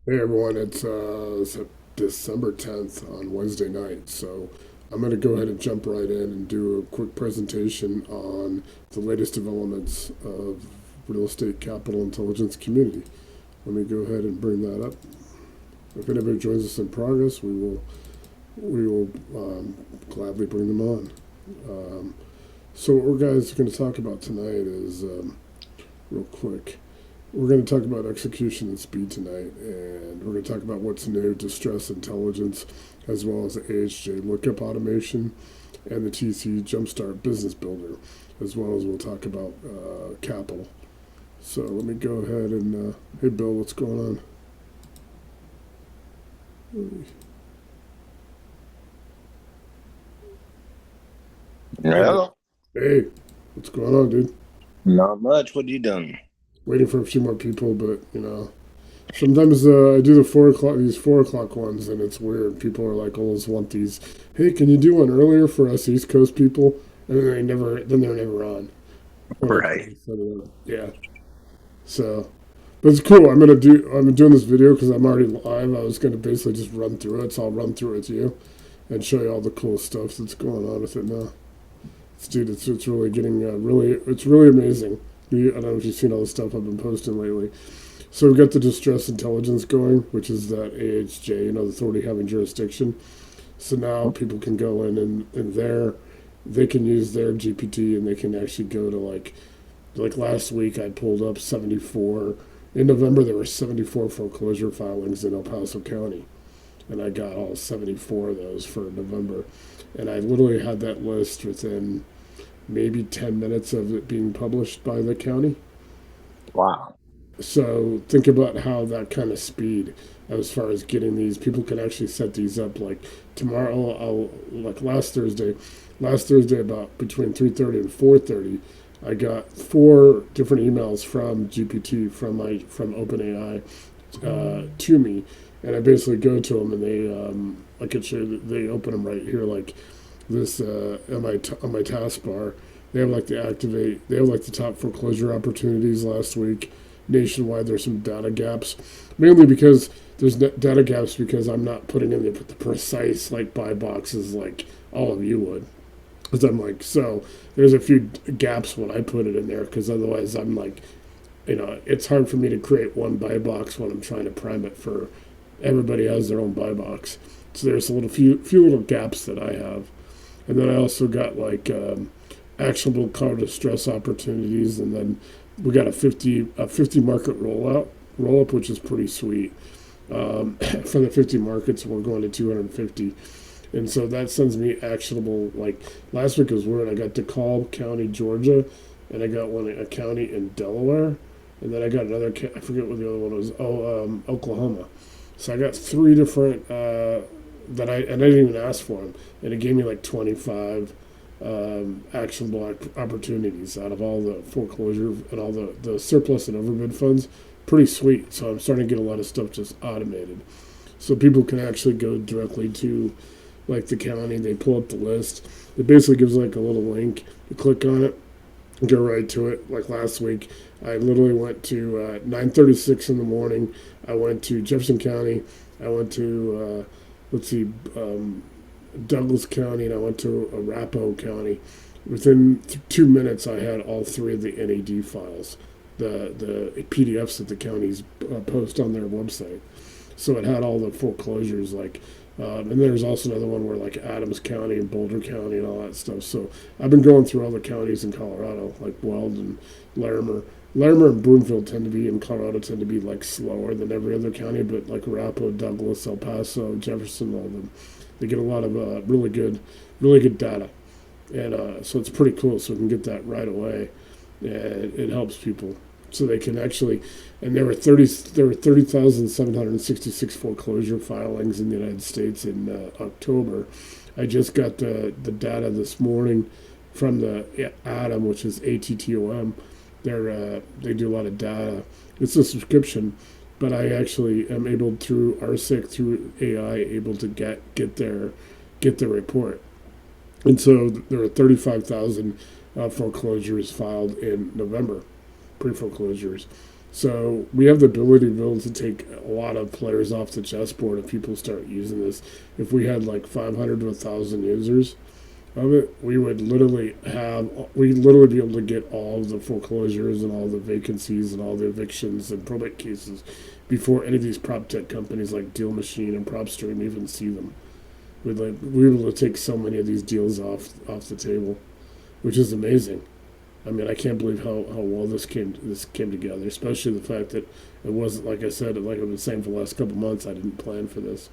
Hey everyone, it's December 10th on Wednesday night, so I'm going to go ahead and jump right in and do a quick presentation on the latest developments of real estate capital intelligence community. Let me go ahead and bring that up. If anybody joins us in progress, we will gladly bring them on. Um, so what we're guys going to talk about tonight is real quick. We're going to talk about execution and speed tonight, and we're going to talk about what's new, distress intelligence, as well as the AHJ lookup automation and the TC Jumpstart Business Builder, as well as we'll talk about capital. So let me go ahead and, hey Bill, what's going on? Hey, No, hey, what's going on, dude? not much. What you done? Waiting for a few more people, but sometimes I do the 4 o'clock, these 4 o'clock ones, and it's weird. People are like, always want these. Hey, can you do one earlier for us East Coast people? And then they're never on when I try Right. to set it up. Yeah. So, but it's cool. I'm doing this video because I'm already live. I was gonna basically just run through it, so I'll run through it to you and show you all the cool stuff that's going on with it now. It's really getting it's really amazing. I don't know if you've seen all the stuff I've been posting lately. So we've got the distress intelligence going, which is that AHJ, the authority having jurisdiction. So now people can go in and they can use their GPT and they can actually go to like last week I pulled up 74. In November there were 74 foreclosure filings in El Paso County, and I got all 74 of those for November. And I literally had that list within maybe 10 minutes of it being published by the county. Wow. So think about how that kind of speed, as far as getting these, people can actually set these up. Like tomorrow, I'll like last Thursday about between 3:30 and 4:30, I got four different emails from GPT from OpenAI to me, and I basically go to them and I could show you, they open them right here like this on my taskbar. They have like the activate. They have like the top foreclosure opportunities last week. Nationwide, there's some data gaps, mainly because there's data gaps because I'm not putting in the precise like buy boxes like all of you would. Because I'm like, so there's a few gaps when I put it in there because otherwise I'm like, it's hard for me to create one buy box when I'm trying to prime it for everybody has their own buy box. So there's a few little gaps that I have, and then I also got like actionable car distress opportunities, and then we got a 50 market roll up, which is pretty sweet. From the 50 markets, we're going to 250, and so that sends me actionable. Like last week was weird. I got DeKalb County, Georgia, and I got a county in Delaware, and then I got another. I forget what the other one was. Oh, Oklahoma. So I got three different I didn't even ask for them, and it gave me like 25 actionable opportunities out of all the foreclosure and all the surplus and overbid funds. Pretty sweet. So I'm starting to get a lot of stuff just automated, so people can actually go directly to like the county. They pull up the list. It basically gives like a little link. You click on it, go right to it. Like last week, I literally went to 9:36 in the morning. I went to Jefferson County. I went to let's see, Douglas County, and I went to Arapahoe County. Within 2 minutes, I had all three of the NAD files, the PDFs that the counties post on their website. So it had all the foreclosures, and there's also another one where like Adams County and Boulder County and all that stuff. So I've been going through all the counties in Colorado, like Weld and Larimer. Larimer and Broomfield tend to be in Colorado tend to be like slower than every other county, but like Arapahoe, Douglas, El Paso, Jefferson, all of them, they get a lot of really good data, and so it's pretty cool. So we can get that right away, and it helps people so they can actually. And there were 30,766 foreclosure filings in the United States in October. I just got the data this morning from the ATOM, which is ATTOM. They do a lot of data. It's a subscription, but I actually am able through RCIC through AI able to get their report. And so there are 35,000 foreclosures filed in November, pre foreclosures. So we have the ability to be able to take a lot of players off the chessboard if people start using this. If we had like 500 to 1,000 users of it, we'd literally be able to get all of the foreclosures and all the vacancies and all the evictions and probate cases before any of these prop tech companies like Deal Machine and PropStream even see them. We'd be able to take so many of these deals off the table, which is amazing. I mean, I can't believe how well this came together, especially the fact that it wasn't, like I said, like I've been saying for the last couple months, I didn't plan for this.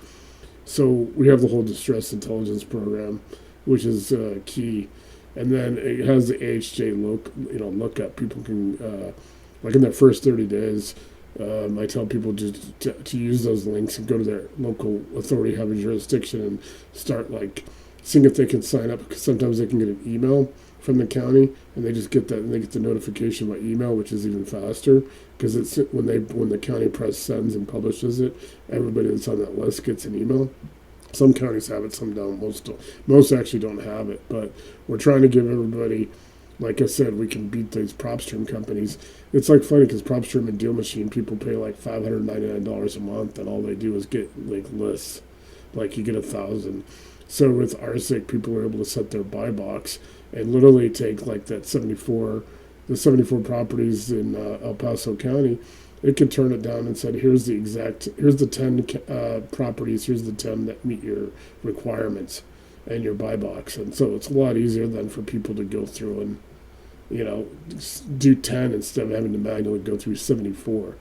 So we have the whole distress intelligence program, which is key, and then it has the AHJ lookup. People can like in their first 30 days. I tell people just to use those links and go to their local authority having jurisdiction and start like seeing if they can sign up, because sometimes they can get an email from the county and they just get that and they get the notification by email, which is even faster because it's when the county press sends and publishes it, everybody that's on that list gets an email. Some counties have it, some don't. Most don't. Most actually don't have it, but we're trying to give everybody. Like I said, we can beat these PropStream companies. It's like funny because PropStream and Deal Machine people pay like $599 a month, and all they do is get like lists. Like you get 1,000. So with RCIC, people are able to set their buy box and literally take like the 74 properties in El Paso County. It could turn it down and said, here's the 10 properties, here's the 10 that meet your requirements and your buy box. And so it's a lot easier than for people to go through and, do 10 instead of having to manually go through 74.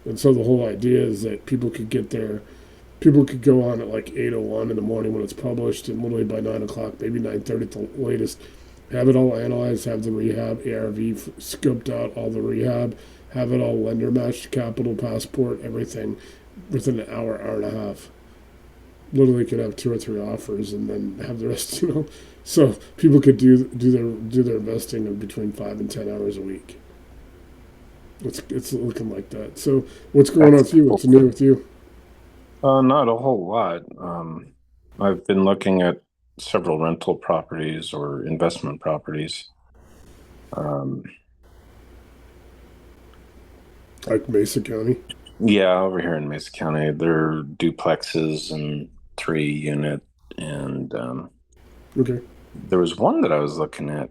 And so the whole idea is that people could go on at like 8:01 in the morning when it's published, and literally by 9 o'clock, maybe 9:30 at the latest, have it all analyzed, have the rehab, ARV scoped out, all the rehab, have it all lender matched, capital, passport, everything within an hour, hour and a half. Literally could have 2 or 3 offers and then have the rest. So people could do their investing of between 5 and 10 hours a week. It's looking like that. So what's going on That's with you? cool. What's new with you? Not a whole lot. I've been looking at several rental properties or investment properties. Um, Like Mesa County. yeah, over here in Mesa County, they're duplexes and 3 unit. And Okay. there was one that I was looking at.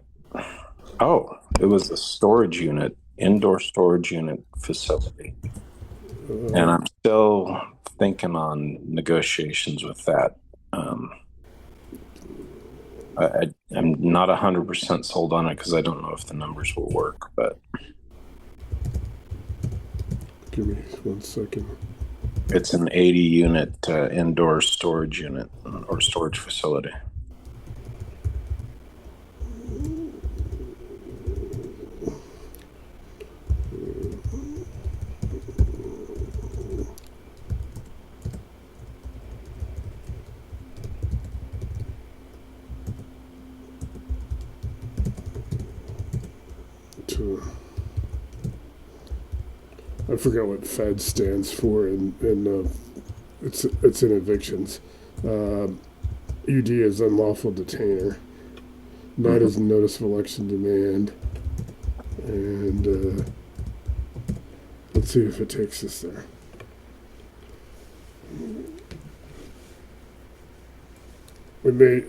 Oh, it was a storage unit, indoor storage unit facility. And Uh, I'm still thinking on negotiations with that. Um, I'm not 100% sold on it because I don't know if the numbers will work, but give me 1 second. it's an 80 unit indoor storage unit or storage facility. I forgot what Fed stands for, and it's in evictions. Uh, UD is unlawful detainer. NET Mm-hmm. is notice of election demand, and let's see if it takes us there.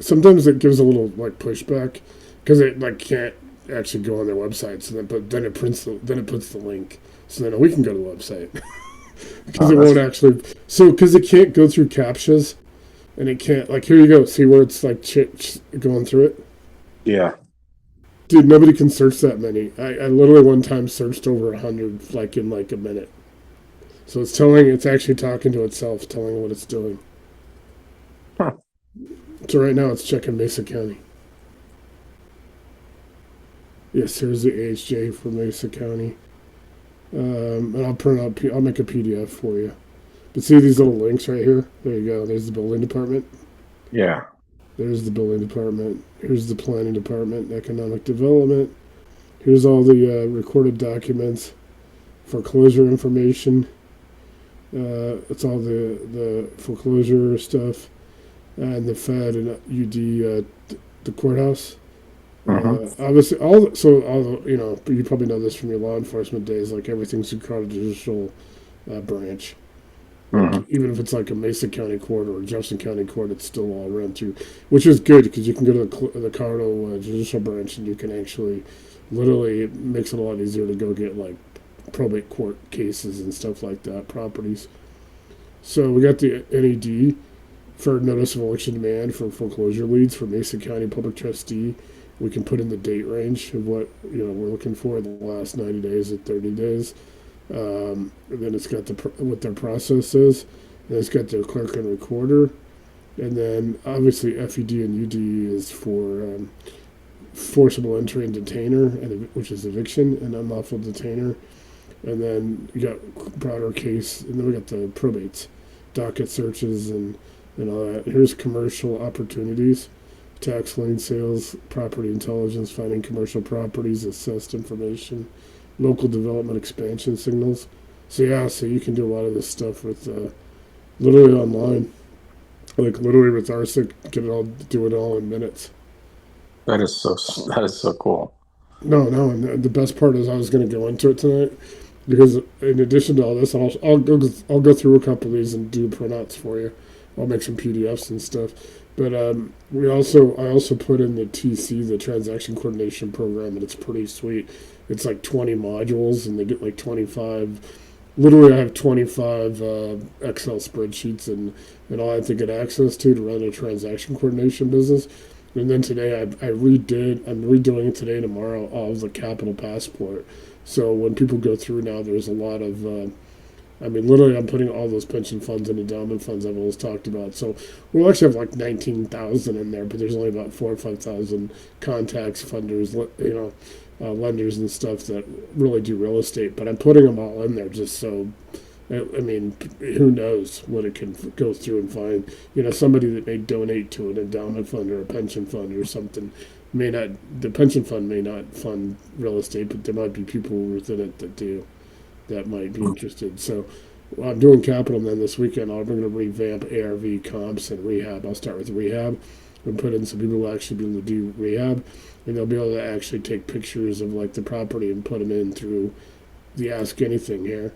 Sometimes it gives a little like pushback because it like can't actually go on their website. So then it puts the link. So then we can go to the website because Oh, it that's won't actually. So because it can't go through captchas and it can't like here you go. See where it's like going through it. yeah. Dude, nobody can search that many. I literally one time searched over 100 like in like a minute. So it's actually talking to itself, telling what it's doing. Huh. So right now it's checking Mesa County. Yes, here's the AHJ for Mesa County. And I'll make a PDF for you. But see these little links right here? There you go. There's the building department. Yeah. There's the building department. Here's the planning department, economic development. Here's all the recorded documents, foreclosure information. It's all the foreclosure stuff, and the Fed and UD, the courthouse. Hmm. Obviously, all you probably know this from your law enforcement days. Like everything's a judicial branch. Like Hmm. even if it's like a Mesa County court or a Jefferson County court, it's still all run through, which is good because you can go to the Colorado judicial branch and you can actually, literally, it makes it a lot easier to go get like probate court cases and stuff like that, properties. So we got the NED for notice of election demand for foreclosure leads for Mesa County Public Trustee. We can put in the date range of what we're looking for in the last 90 days or 30 days. And then it's got what their process is. And it's got their clerk and recorder. And then obviously FED and UD is for forcible entry and detainer, which is eviction and unlawful detainer. And then you got broader case, and then we got the probates, docket searches, and all that. Here's commercial opportunities, tax lien sales, property intelligence, finding commercial properties, assessed information, local development expansion signals. So yeah, so you can do a lot of this stuff with literally online, like literally with RCIC, do it all in minutes. That is so that is so cool. No, and the best part is I was going to go into it tonight because in addition to all this, I'll go through a couple of these and do printouts for you. I'll make some PDFs and stuff. But I also put in the TC, the transaction coordination program, and it's pretty sweet. It's like 20 modules, and they get like 25. Literally, I have 25 Excel spreadsheets and all I have to get access to run a transaction coordination business. And then today I'm redoing it today, tomorrow, all of the capital passport. So when people go through now, there's a lot of, I mean, literally, I'm putting all those pension funds and endowment funds I've always talked about. So we'll actually have like 19,000 in there, but there's only about 4 or 5,000 contacts, funders, lenders and stuff that really do real estate. But I'm putting them all in there just so, I mean, who knows what it can go through and find. Somebody that may donate to an endowment fund or a pension fund or something may not, the pension fund may not fund real estate, but there might be people within it that do, that might be interested. So I'm doing capital then this weekend. I'm going to revamp ARV comps and rehab. I'll start with rehab and put in some people who actually be able to do rehab, and they'll be able to actually take pictures of like the property and put them in through the Ask Anything here,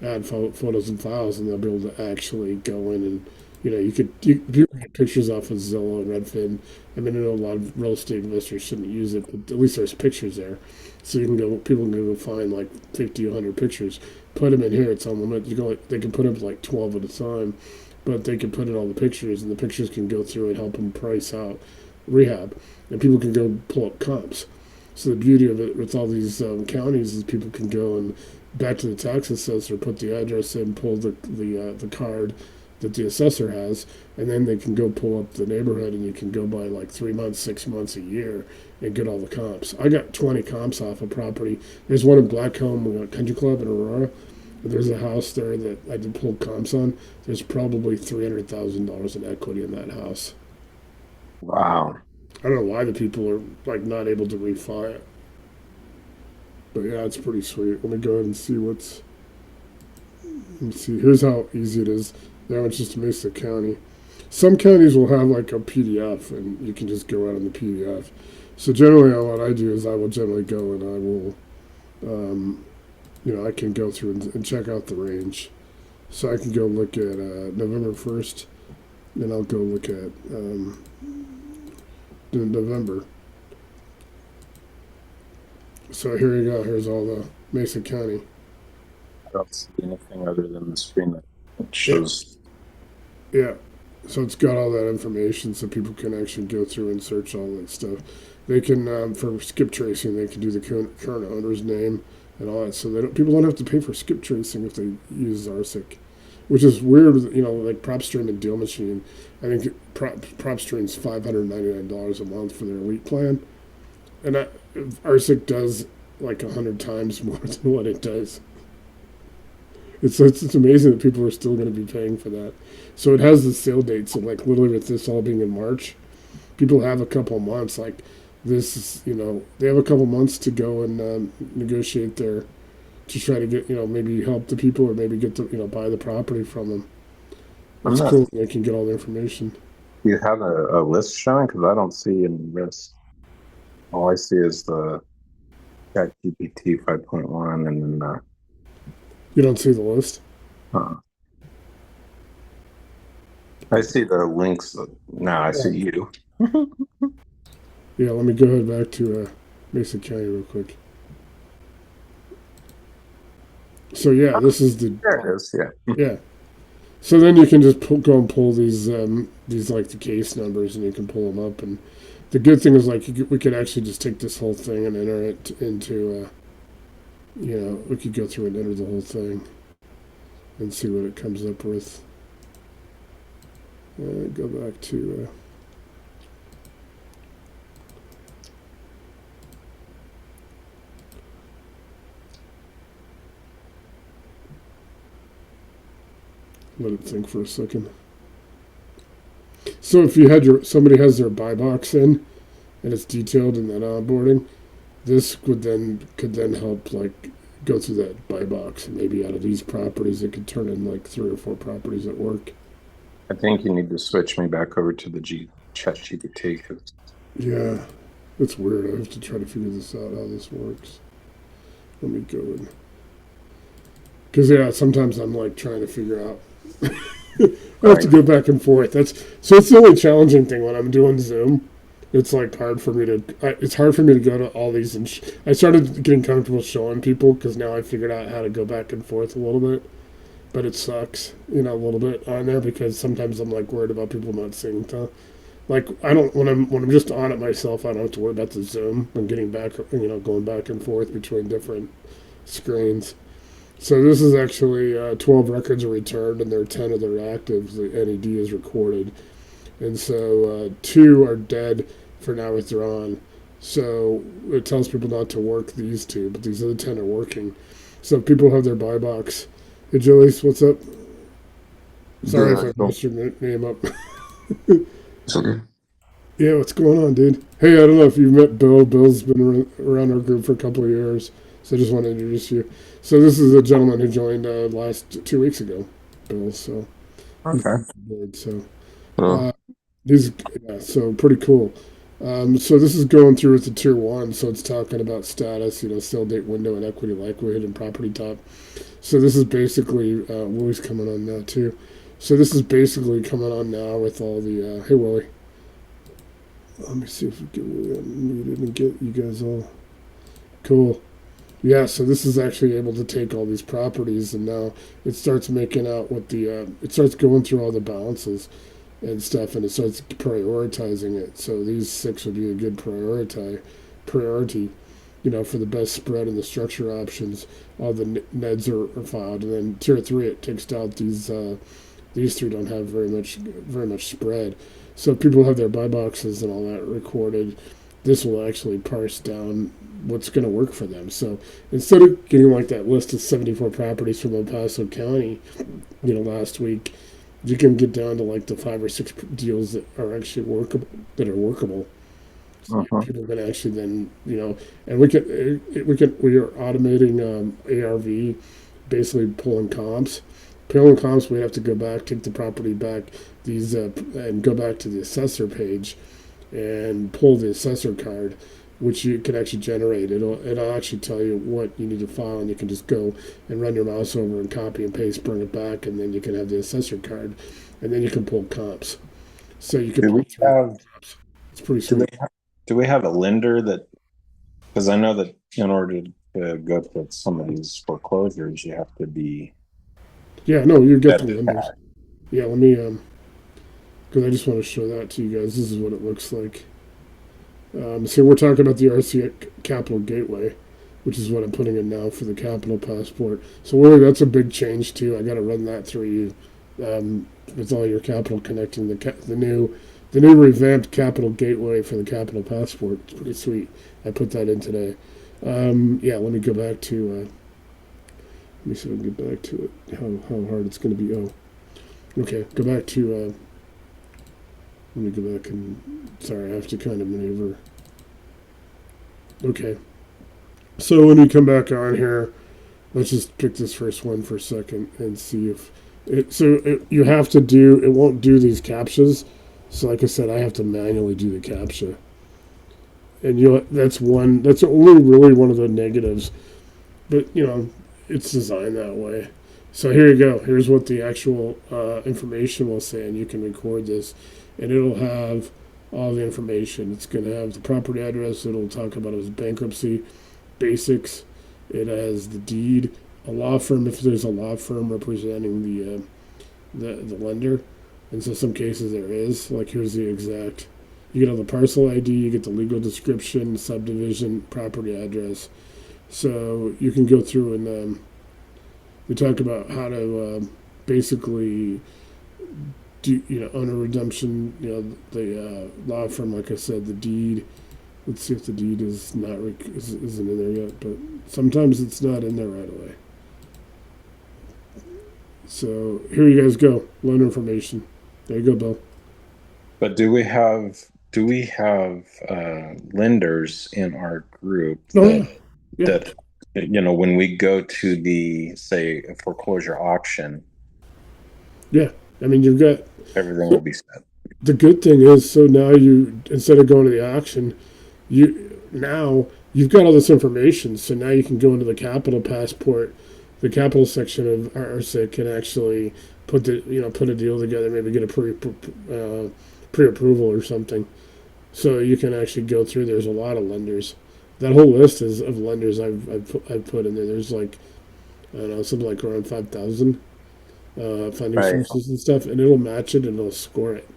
add photos and files, and they'll be able to actually go in and you can get pictures off of Zillow and Redfin. I mean, I know a lot of real estate investors shouldn't use it, but at least there's pictures there, so people can go find like 50, 100 pictures, put them in here. It's unlimited. They can put up like 12 at a time, but they can put in all the pictures, and the pictures can go through and help them price out rehab, and people can go pull up comps. So the beauty of it with all these counties is people can go and back to the tax assessor, put the address in, pull the card that the assessor has, and then they can go pull up the neighborhood, and you can go by like 3 months, 6 months, a year, and get all the comps. I got 20 comps off a property. There's one in Blackcomb Country Club in Aurora. There's a house there that I did pull comps on. There's probably $300,000 in equity in that house. Wow. I don't know why the people are like not able to refi it, but yeah, it's pretty sweet. Let me go ahead and see what's. Let's see. Here's how easy it is. Now it's just Mesa County. Some counties will have like a PDF, and you can just go out on the PDF. So generally, what I do is I will generally go and I will, I can go through and check out the range. So I can go look at November 1st, then I'll go look at November. So here you go. Here's all the Mesa County. I don't see anything other than the screen that Yeah, shows. yeah. So it's got all that information, so people can actually go through and search all that stuff. They can, for skip tracing, they can do the current owner's name and all that. So people don't have to pay for skip tracing if they use RSIC, which is weird. Like PropStream and Deal Machine. I think PropStream's $599 a month for their elite plan, and RSIC does like 100 times more than what it does. It's amazing that people are still going to be paying for that. So it has the sale date. So like literally with this all being in March, people have a couple of months. Like this is they have a couple of months to go and negotiate their to try to get maybe help the people or maybe get to buy the property from them. I'm It's not. cool. They can get all the information. Do you have a list showing? Because I don't see any list. All I see is the ChatGPT 5.1, and then You don't see the list? uh, I see the links. Now I Yeah. see you. Yeah, let me go ahead back to Mesa County real quick. So yeah, this is the There it is. Yeah. yeah. So then you can just go and pull these like the case numbers, and you can pull them up. And the good thing is like we could actually just take this whole thing and enter it into we could go through and enter the whole thing and see what it comes up with. Go back to let it think for a second. So if you had somebody has their buy box in and it's detailed in that onboarding, this could then help like go through that buy box, and maybe out of these properties it could turn in like 3 or 4 properties at work. I think you need to switch me back over to the ChatGPT because Yeah, it's weird. I have to try to figure this out how this works. Let me go in because yeah, sometimes I'm like trying to figure out. I have to go back and forth. It's the only challenging thing when I'm doing Zoom. It's like hard for me to. It's hard for me to go to all these. And I started getting comfortable showing people because now I figured out how to go back and forth a little bit. But it sucks, a little bit on there because sometimes I'm like worried about people not seeing stuff. Like I don't when I'm just on it myself, I don't have to worry about the Zoom. I'm getting back, going back and forth between different screens. So this is actually 12 records are returned, and there are 10 of their actives. The NED is recorded, and so 2 are dead for now withdrawn. So it tells people not to work these 2, but these other 10 are working. So if people have their buy box. Hey, Julius, what's up? Sorry if I the messed your name up. Yeah, what's going on, dude? Hey, I don't know if you've met Bill. Bill's been around our group for a couple of years, so I just want to introduce you. So this is a gentleman who joined last 2 weeks ago, Bill. So he's okay. on board. So Well, uh, he's yeah, so pretty cool. So this is going through with the tier one. So it's talking about status, sale date, window, and equity likelihood and property type. So this is basically Willie's coming on now too. So this is basically coming on now with all the hey Willie. Let me see if we get Willie unmuted and get you guys all cool. Yeah, so this is actually able to take all these properties, and now it starts making out what it starts going through all the balances and stuff, and it starts prioritizing it. So these 6 would be a good priority, for the best spread and the structure options. All the NEDs are filed, and then tier 3 it takes out these 3 don't have very much spread. So if people have their buy boxes and all that recorded, this will actually parse down what's going to work for them. So instead of getting like that list of 74 properties from El Paso County, last week, you can get down to like the 5 or 6 deals that are actually workable. So uh-huh. people can actually then, and we are automating ARV, basically pulling comps. We have to go back, take the property back, and go back to the assessor page, and pull the assessor card, which you can actually generate. It'll actually tell you what you need to file, and you can just go and run your mouse over and copy and paste, bring it back, and then you can have the assessor card, and then you can pull comps. So you can Do pull we through have comps. It's pretty do we sweet. have, do we have a lender that, because I know that in order to go to some of these foreclosures, you have to be Yeah, no, you get the vetted. lenders. Yeah, let me because I just want to show that to you guys. This is what it looks like. So we're talking about the RCIC Capital Gateway, which is what I'm putting in now for the Capital Passport. So really, that's a big change too. I got to run that through you with all your capital connecting the new revamped Capital Gateway for the Capital Passport. It's pretty sweet. I put that in today. Yeah, let me go back to. Let me see if I can get back to it. How hard it's going to be. Oh, okay. Go back to. Let me go back and. Sorry, I have to kind of maneuver. Okay. So when you come back on here, let's just pick this first one for a second and see if you have to do it won't do these captchas. So like I said, I have to manually do the captcha. and that's one. That's only really one of the negatives, but it's designed that way. So here you go. Here's what the actual information will say, and you can record this, and it'll have all the information. It's going to have the property address. It'll talk about his bankruptcy basics. It has the deed, a law firm if there's a law firm representing the lender, and so some cases there is. Like here's the exact. You get all the parcel ID. You get the legal description, subdivision, property address. So you can go through and we talk about how to basically do owner redemption. The law firm, like I said, the deed. Let's see if the deed is not isn't in there yet, but sometimes it's not in there right away. So here you guys go. Loan information. There you go, Bill. But do we have lenders in our group Oh yeah, yeah, that when we go to the, say, foreclosure auction, yeah. I mean, you've got everything will be set. the good thing is, so now you instead of going to the auction, you've got all this information. So now you can go into the capital passport, the capital section of RCIC, and actually put a deal together. Maybe get a pre-approval or something. So you can actually go through. There's a lot of lenders. That whole list is of lenders I've put in there. There's like I don't know, something like around 5,000 funding Right. sources and stuff, and it'll match it and it'll score it.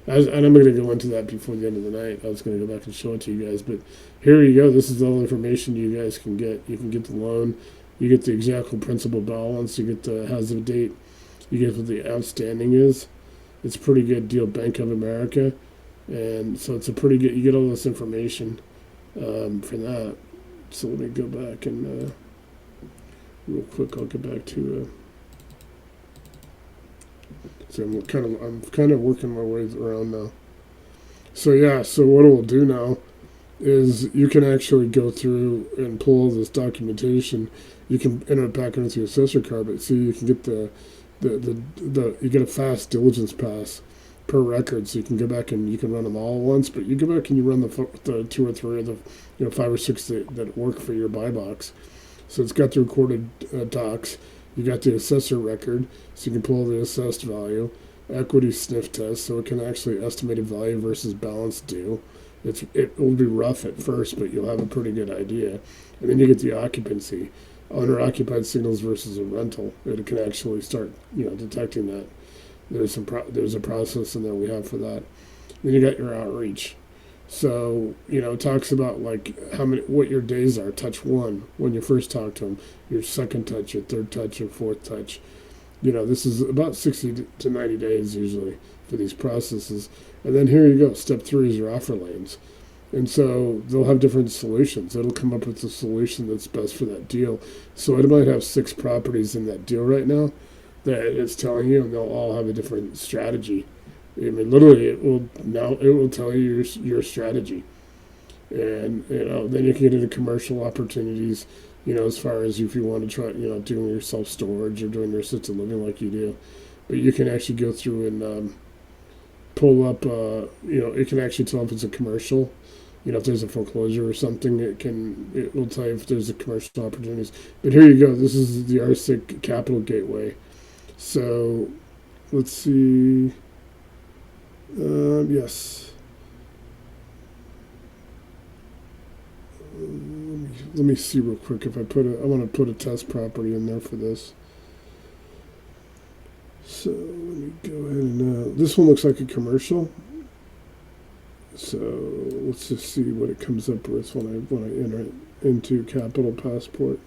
And I'm going to go into that before the end of the night. I was going to go back and show it to you guys, but here you go. This is all the information you guys can get. You can get the loan, you get the exact principal balance, you get the hazard date, you get what the outstanding is. It's a pretty good deal. Bank of America, and so it's a pretty good. You get all this information for that. So let me go back and real quick. I'll get back to. So I'm kind of working my way around now. So yeah, so what it will do now is you can actually go through and pull all this documentation. You can enter it back into your assessor card, but see you can get the you get a fast diligence pass per record, so you can go back and you can run them all at once. But you go back and you run the two or three of the 5 or 6 that work for your buy box. So it's got the recorded docs. You got the assessor record, so you can pull the assessed value, equity sniff test, so it can actually estimate a value versus balance due. It will be rough at first, but you'll have a pretty good idea. And then you get the occupancy, owner occupied signals versus a rental. It can actually start detecting that. There's a process in there we have for that. Then you got your outreach. So, it talks about like what your days are. Touch 1 when you first talk to them, your second touch, your third touch, your fourth touch. This is about 60 to 90 days usually for these processes. And then here you go. Step 3 is your offer lanes. And so they'll have different solutions. It'll come up with a solution that's best for that deal. So it might have 6 properties in that deal right now that it's telling you, and they'll all have a different strategy. I mean, literally, it will tell you your strategy, and then you can get into commercial opportunities. As far as if you want to try, doing your self storage or doing your assisted living like you do, but you can actually go through and pull up. It can actually tell if it's a commercial. If there's a foreclosure or something, it will tell you if there's a commercial opportunities. But here you go. This is the RCIC Capital Gateway. So, let's see. Yes. Let me see real quick if I want to put a test property in there for this. So let me go ahead and this one looks like a commercial. So let's just see what it comes up with when I enter it into Capital Passport.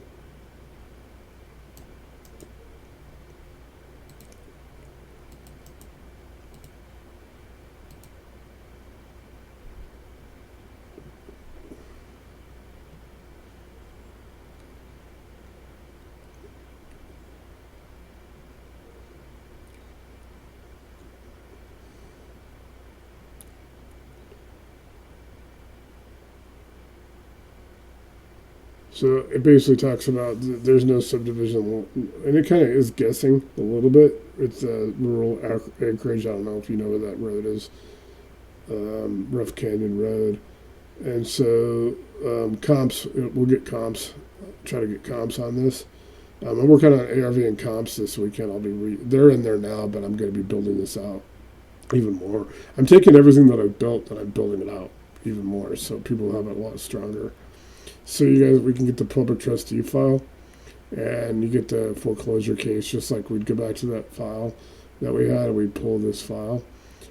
So it basically talks about there's no subdivision, and it kind of is guessing a little bit. It's rural acreage. I don't know if you know where that road is, Rough Canyon Road, And so comps, we'll get comps, try to get comps on this. I'm working on ARV and comps this weekend. They're in there now, but I'm going to be building this out even more. I'm taking everything that I've built and I'm building it out even more, so people have it a lot stronger. So you guys, we can get the public trustee file, and you get the foreclosure case, just like we'd go back to that file that we had, and we'd pull this file.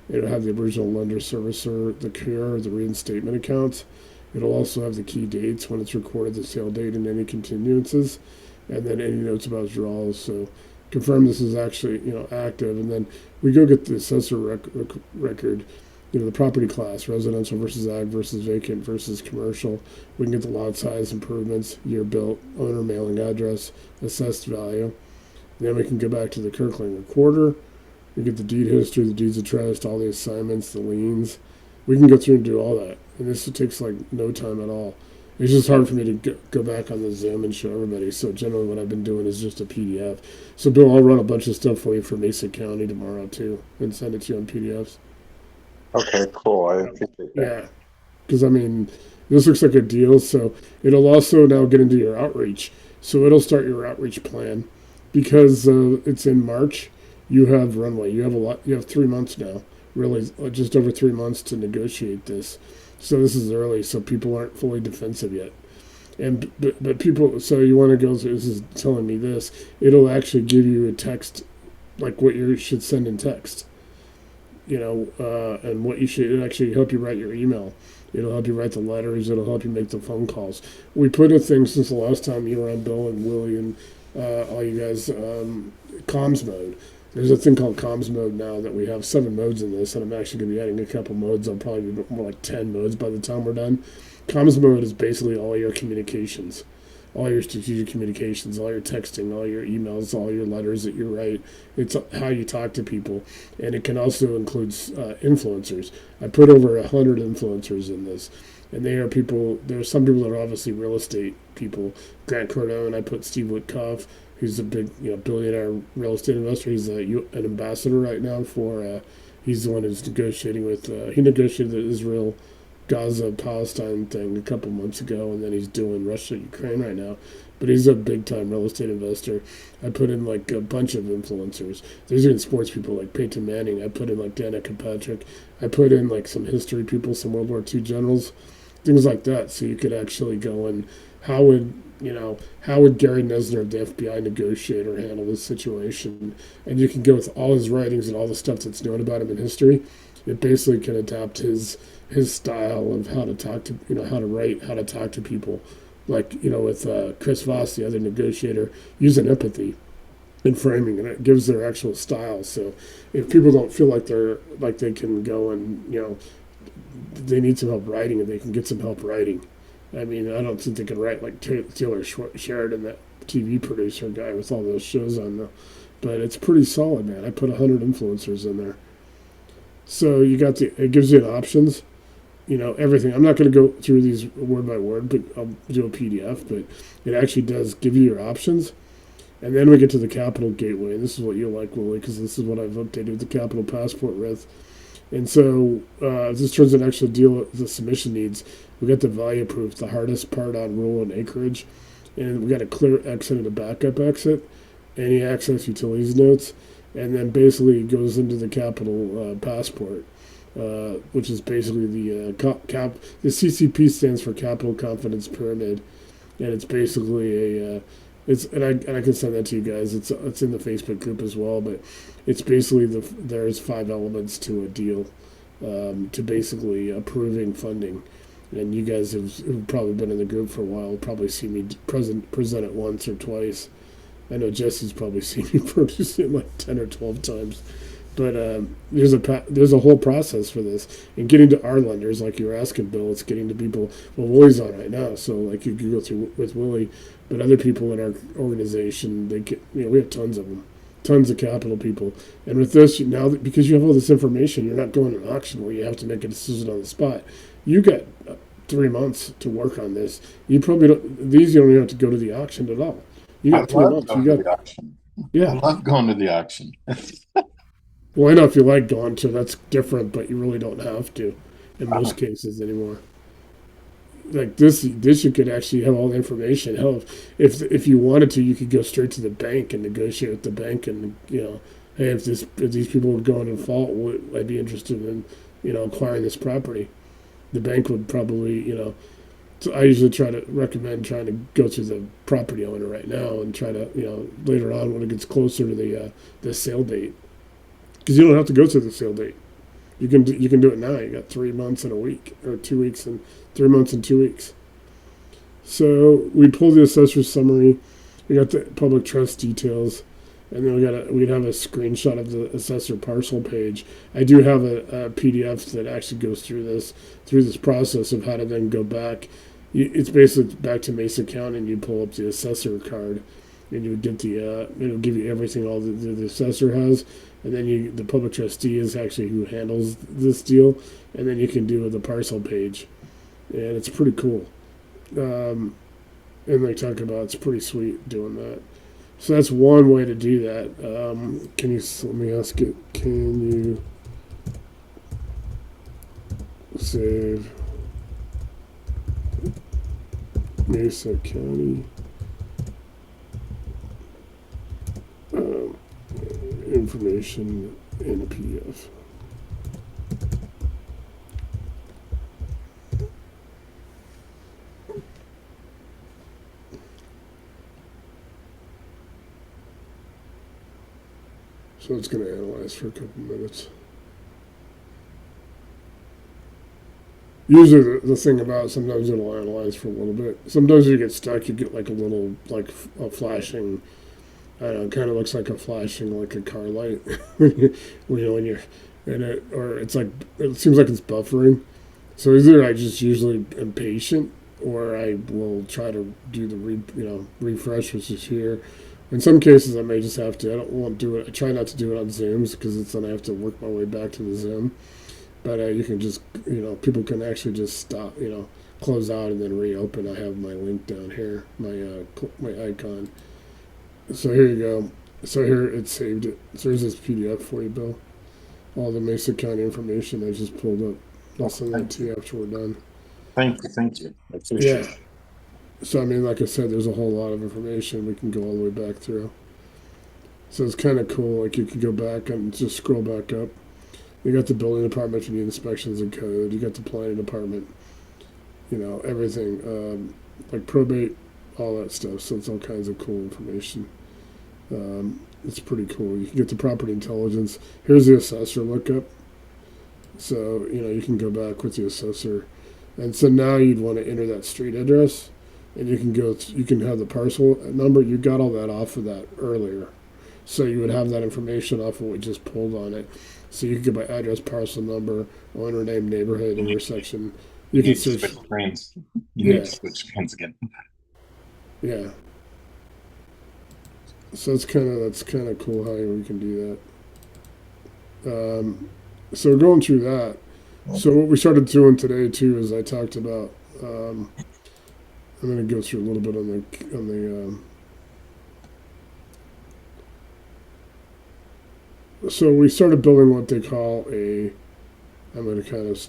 It'll have the original lender servicer, the care, the reinstatement accounts. It'll also have the key dates when it's recorded, the sale date, and any continuances, and then any notes about withdrawals. So confirm this is actually active, and then we go get the assessor record. The property class, residential versus ag versus vacant versus commercial. We can get the lot size improvements, year built, owner, mailing address, assessed value. Then we can go back to the Kirkland recorder. We get the deed history, the deeds of trust, all the assignments, the liens. We can go through and do all that. And this takes like no time at all. It's just hard for me to go back on the Zoom and show everybody. So generally what I've been doing is just a PDF. So Bill, I'll run a bunch of stuff for you for Mesa County tomorrow too and send it to you on PDFs. Okay, cool. I appreciate that. Yeah. Because, I mean, this looks like a deal. So it'll also now get into your outreach. So it'll start your outreach plan because it's in March. You have runway. You have a lot. You have 3 months now, really, just over 3 months to negotiate this. So this is early, so people aren't fully defensive yet. And but people, so you want to go through. This is telling me this. It'll actually give you a text, like what you should send in text. And what you should actually help you write your email. It'll help you write the letters. It'll help you make the phone calls. We put a thing since the last time you were on, Bill and Willie and all you guys, comms mode. There's a thing called comms mode now that we have 7 modes in this, and I'm actually going to be adding a couple modes. I'll probably be more like 10 modes by the time we're done. Comms mode is basically all your communications, all your strategic communications, all your texting, all your emails, all your letters that you write. It's how you talk to people, and it can also include influencers. I put over 100 influencers in this, and they are people. There are some people that are obviously real estate people. Grant Cardone. I put Steve Witkoff, who's a big billionaire real estate investor. He's an ambassador right now for. He's the one who's negotiating with. He negotiated the Israel Gaza Palestine thing a couple months ago, and then he's doing Russia Ukraine right now. But he's a big time real estate investor. I put in like a bunch of influencers. There's even sports people like Peyton Manning. I put in like Danica Patrick. I put in like some history people, some World War II generals, things like that. So you could actually go and how would Gary Nesner of the FBI negotiate or handle this situation? And you can go with all his writings and all the stuff that's known about him in history. It basically can adapt his style of how to talk to how to write, how to talk to people, like with Chris Voss, the other negotiator, using empathy and framing, and it gives their actual style. So if people don't feel like they can go and they need some help writing, and they can get some help writing. I mean, I don't think they can write like Taylor Sheridan, that TV producer guy with all those shows on though. But it's pretty solid, man. I put 100 influencers in there. So it gives you the options, everything. I'm not going to go through these word by word, but I'll do a PDF. But it actually does give you your options. And then we get to the Capital Gateway. And this is what you'll like, Willie, because this is what I've updated the Capital Passport with. And so this turns an actual deal the submission needs. We got the value proof, the hardest part on rule and acreage. And we got a clear exit and a backup exit, any access utilities notes. And then basically it goes into the Capital Passport, which is basically the the CCP stands for Capital Confidence Pyramid, and it's basically and I can send that to you guys. It's in the Facebook group as well, but it's basically there's 5 elements to a deal, to basically approving funding. And you guys have probably been in the group for a while, probably seen me present it once or twice. I know Jesse's probably seen me produce it like 10 or 12 times. But there's a whole process for this. And getting to our lenders, like you were asking, Bill, it's getting to people, well, Willie's on right now, so like you can go through with Willie, but other people in our organization, we have tons of them, tons of capital people. And with this, now, because you have all this information, you're not going to an auction where you have to make a decision on the spot. You got 3 months to work on this. You probably don't, you don't even have to go to the auction at all. You got 3 months. Going to the auction. Yeah. I love going to the auction. Well, I know if you like going to, that's different, but you really don't have to in most cases anymore. like this you could actually have all the information. Hell, if you wanted to, you could go straight to the bank and negotiate with the bank, and hey, if these people would go in default, would I be interested in acquiring this property? The bank would probably So I usually try to recommend trying to go through the property owner right now and try to later on when it gets closer to the sale date, because you don't have to go through the sale date. You can do it now. You got 3 months and a week, or 2 weeks and 3 months and 2 weeks. So we pull the assessor summary. We got the public trust details, and then we'd have a screenshot of the assessor parcel page. I do have a PDF that actually goes through this process of how to then go back. It's basically back to Mesa County, and you pull up the assessor card, and you would get it'll give you everything all the assessor has, and then the public trustee is actually who handles this deal, and then you can do the parcel page, and it's pretty cool. And they talk about it's pretty sweet doing that. So that's one way to do that. Let me ask it. Can you save Mesa County information in a PDF? So it's going to analyze for a couple minutes. Usually the thing about it, sometimes it'll analyze for a little bit. Sometimes you get stuck, you get like a little, like a flashing, I don't know, it kind of looks like a flashing, like a car light. when you're in it, or it's like, it seems like it's buffering. So either I just usually am patient, or I will try to do the refresh, which is here. In some cases, I may just have to. I don't want to do it. I try not to do it on Zooms because then I have to work my way back to the Zoom. But you can just, people can actually just stop, close out and then reopen. I have my link down here, my icon. So here you go. So here it saved it. So here's this PDF for you, Bill. All the Mesa County information I just pulled up. I'll send that to you after we're done. Thank you. I appreciate it. So, I mean, like I said, there's a whole lot of information we can go all the way back through. So it's kind of cool. Like, you can go back and just scroll back up. You got the building department if you need inspections and code. You got the planning department. Everything. Like probate, all that stuff. So it's all kinds of cool information. It's pretty cool. You can get the property intelligence. Here's the assessor lookup. So, you can go back with the assessor. And so now you'd want to enter that street address. And you can have the parcel number. You got all that off of that earlier. So you would have that information off of what we just pulled on it. So you can get my address, parcel number, owner name, neighborhood, intersection. You can search. Switch screens. You need to switch screens again. Yeah. So that's kind of cool how we can do that. So going through that. So what we started doing today too is I talked about. I'm going to go through a little bit on the. So we started building what they call a. I'm going to kind of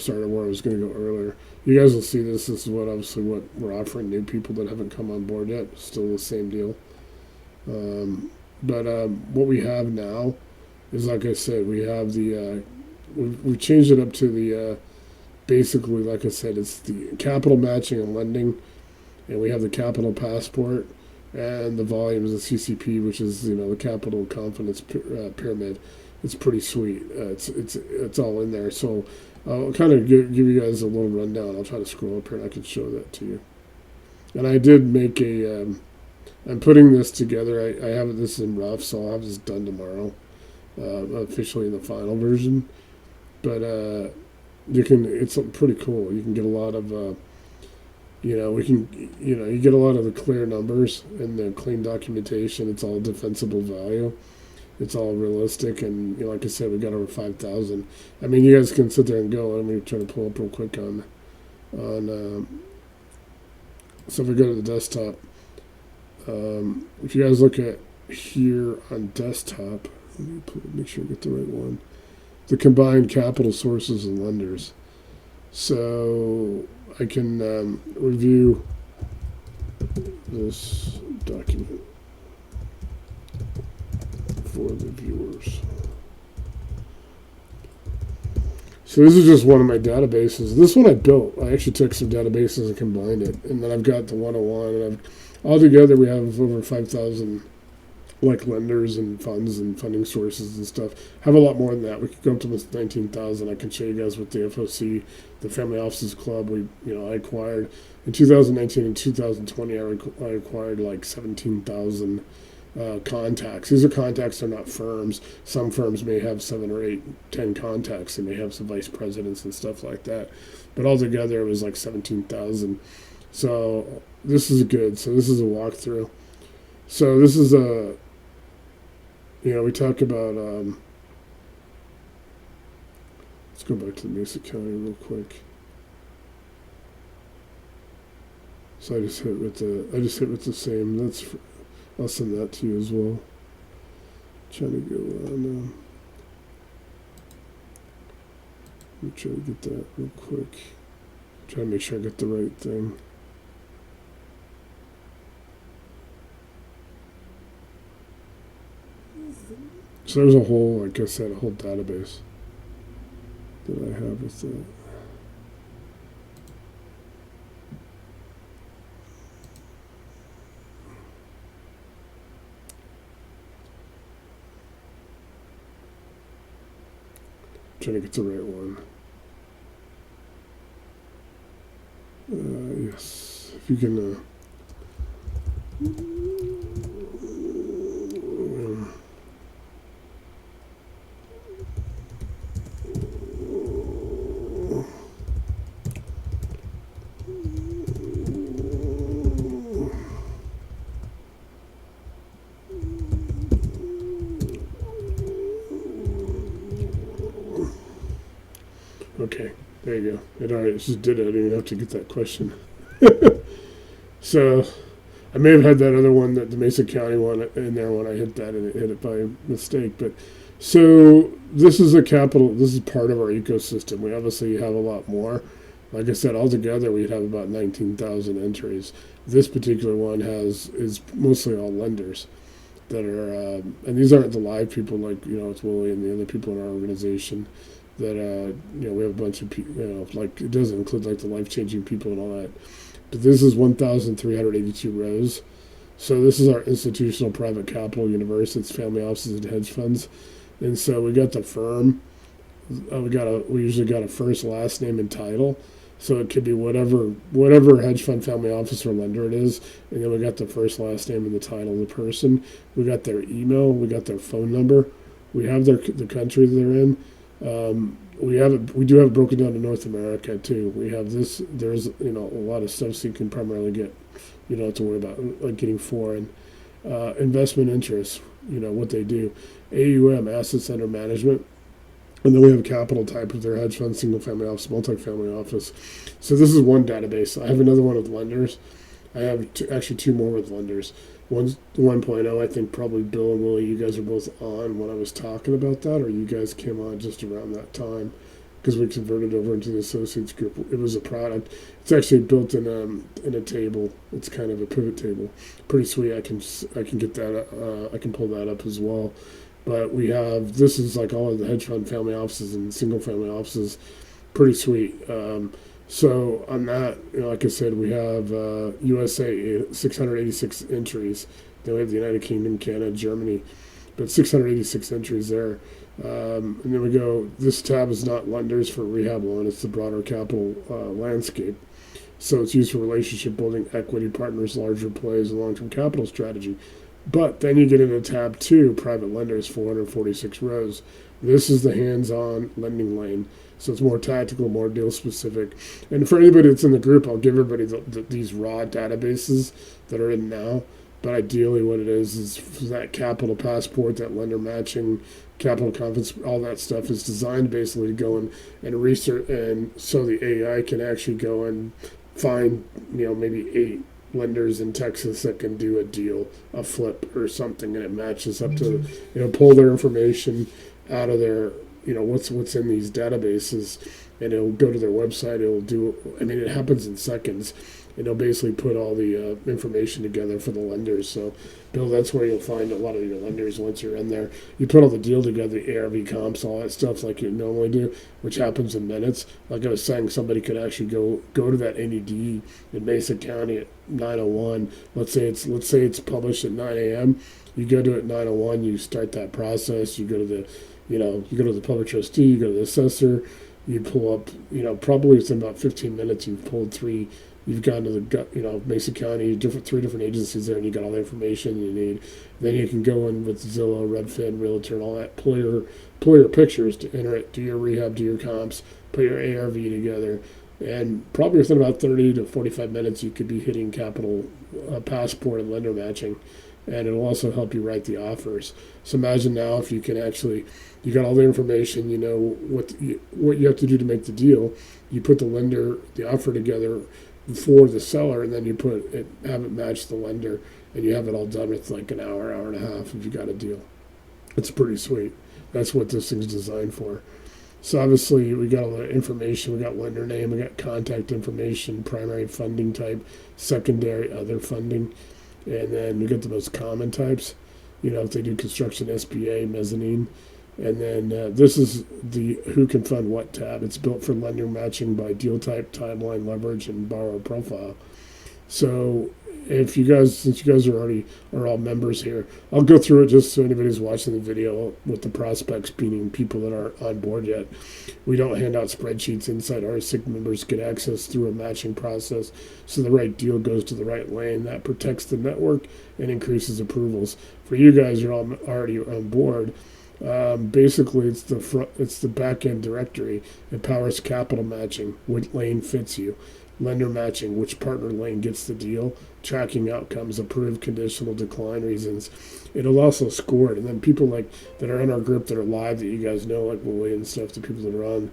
start where I was going to go earlier. You guys will see this. This is what we're offering new people that haven't come on board yet. Still the same deal. But what we have now is, like I said, we have the. We've changed it up to the. Basically, like I said, it's the capital matching and lending, and we have the capital passport and the volumes of CCP, which is the capital confidence pyramid. It's pretty sweet. It's all in there. So I'll kind of give you guys a little rundown. I'll try to scroll up here and I can show that to you. And I did make I'm putting this together. I have this in rough, so I'll have this done tomorrow, officially in the final version. But it's pretty cool. You can get a lot of, you get a lot of the clear numbers and the clean documentation. It's all defensible value. It's all realistic, and like I said, we got over 5,000. I mean, you guys can sit there and go. Let me try to pull up real quick on. So if we go to the desktop, if you guys look at here on desktop, let me make sure I get the right one. The combined capital sources and lenders. So I can review this document for the viewers. So this is just one of my databases. This one I built. I actually took some databases and combined it, and then I've got the 101, and altogether we have over 5,000 like lenders and funds and funding sources and stuff. Have a lot more than that. We could go up to almost 19,000. I can show you guys what the FOC, the Family Offices Club, I acquired in 2019 and 2020. I acquired like 17,000 contacts. These are contacts, they're not firms. Some firms may have 7 or 8, 10 contacts. They may have some vice presidents and stuff like that. But altogether, it was like 17,000. So this is good. So this is a walkthrough. So this is a, we talk about, let's go back to the Mesa County real quick. So I just hit with the same. I'll send that to you as well. Trying to go on. Let me try to get that real quick. Try to make sure I get the right thing. So there's a whole, like I said, a whole database that I have with that. Trying to get the right one. Yes, if you can. Okay, there you go. It already just did it. I didn't even have to get that question. So I may have had that other one, that the Mesa County one, in there when I hit that, and it hit it by mistake. But so this is this is part of our ecosystem. We obviously have a lot more. Like I said, altogether we'd have about 19,000 entries. This particular one is mostly all lenders that are, and these aren't the live people like, it's Willie and the other people in our organization. That we have a bunch of people, like it doesn't include like the life-changing people and all that. But this is 1,382 rows. So this is our institutional private capital universe. It's family offices and hedge funds. And so we got the firm. We usually got a first, last name, and title. So it could be whatever hedge fund, family office, or lender it is. And then we got the first, last name, and the title of the person. We got their email. We got their phone number. We have the country they're in. We do have it broken down to North America too. We have this. There's a lot of stuff, so you can primarily get, you don't have to worry about like getting foreign investment interests. What they do, AUM, assets under management, and then we have a capital type of their hedge fund, single family office, multifamily office. So this is one database. I have another one with lenders. I have actually two more with lenders. One's 1.0. I think probably Bill and Willie, you guys are both on when I was talking about that, or you guys came on just around that time, because we converted over into the associates group. It was a product. It's actually built in a table. It's kind of a pivot table. Pretty sweet. I can get that. I can pull that up as well. But this is like all of the hedge fund family offices and single family offices. Pretty sweet. So on that, like I said, we have USA 686 entries. Then we have the United Kingdom, Canada, Germany, but 686 entries there. And then we go, this tab is not lenders for rehab loan. It's the broader capital landscape. So it's used for relationship building, equity partners, larger plays, and long-term capital strategy. But then you get into tab 2, private lenders, 446 rows. This is the hands-on lending lane. So it's more tactical, more deal specific. And for anybody that's in the group, I'll give everybody these raw databases that are in now. But ideally what it is that capital passport, that lender matching, capital confidence, all that stuff is designed basically to go and research, and so the AI can actually go and find, maybe 8 lenders in Texas that can do a deal, a flip or something, and it matches up to, pull their information out of their what's in these databases, and it'll go to their website. It'll do. I mean, it happens in seconds. And it'll basically put all the information together for the lenders. So, Bill, that's where you'll find a lot of your lenders once you're in there. You put all the deal together, the ARV comps, all that stuff like you normally do, which happens in minutes. Like I was saying, somebody could actually go to that NED in Mesa County at 9:01. Let's say it's published at 9 a.m. You go to it at 9:01. You start that process. You go to the you go to the public trustee. You go to the assessor. You pull up. Probably within about 15 minutes, you've pulled three. You've gone to the Mesa County, three different agencies there, and you got all the information you need. Then you can go in with Zillow, Redfin, Realtor, and all that. Pull your pictures to enter it, do your rehab, do your comps, put your ARV together, and probably within about 30 to 45 minutes, you could be hitting capital passport and lender matching, and it'll also help you write the offers. So imagine now if you can actually, you got all the information, you know what you have to do to make the deal. You put the offer together for the seller, and then you have it match the lender, and you have it all done with like an hour and a half if you got a deal. It's pretty sweet. That's what this thing's designed for. So obviously we got all the information. We got lender name, we got contact information, primary funding type, secondary other funding, and then we got the most common types. If they do construction, SBA, mezzanine. And then this is the Who Can Fund What tab. It's built for lender matching by deal type, timeline, leverage, and borrower profile. So since you guys are all members here, I'll go through it just so anybody's watching the video with the prospects, meaning people that aren't on board yet. We don't hand out spreadsheets inside. RCIC members get access through a matching process, so the right deal goes to the right lane. That protects the network and increases approvals. For you guys, you're all already on board. Basically, it's the back end directory. It powers capital matching, what lane fits you, lender matching, which partner lane gets the deal, tracking outcomes, approved, conditional, decline reasons. It'll also score it, and then people like that are in our group that are live that you guys know, like Willie and stuff, the people that are on,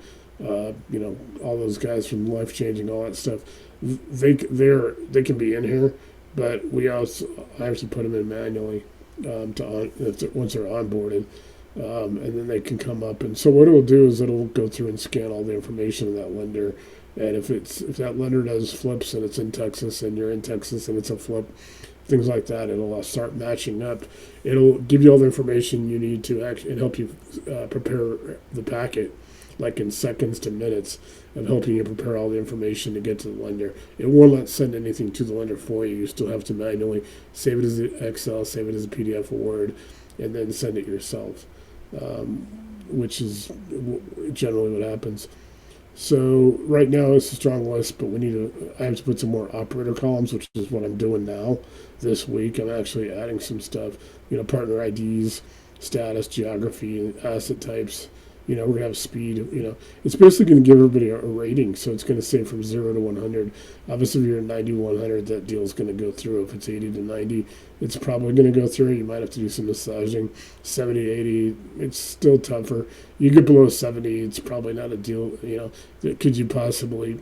all those guys from Life Changing, all that stuff. They can be in here, but I have to put them in manually once they're onboarded. And then they can come up, and so what it'll do is it'll go through and scan all the information of that lender, and if that lender does flips and it's in Texas and you're in Texas and it's a flip, things like that, it'll start matching up. It'll give you all the information you need to actually and help you prepare the packet, like in seconds to minutes, of helping you prepare all the information to get to the lender. It won't let send anything to the lender for you. You still have to manually save it as an Excel, save it as a PDF or Word, and then send it yourself. Which is generally what happens. So right now it's a strong list, but I have to put some more operator columns, which is what I'm doing now this week. I'm actually adding some stuff, partner IDs, status, geography, and asset types. We're going to have speed. It's basically going to give everybody a rating. So it's going to say from 0 to 100. Obviously, if you're 90 to 100, that deal is going to go through. If it's 80 to 90, it's probably going to go through. You might have to do some massaging. 70 to 80, it's still tougher. You get below 70, it's probably not a deal. Could you possibly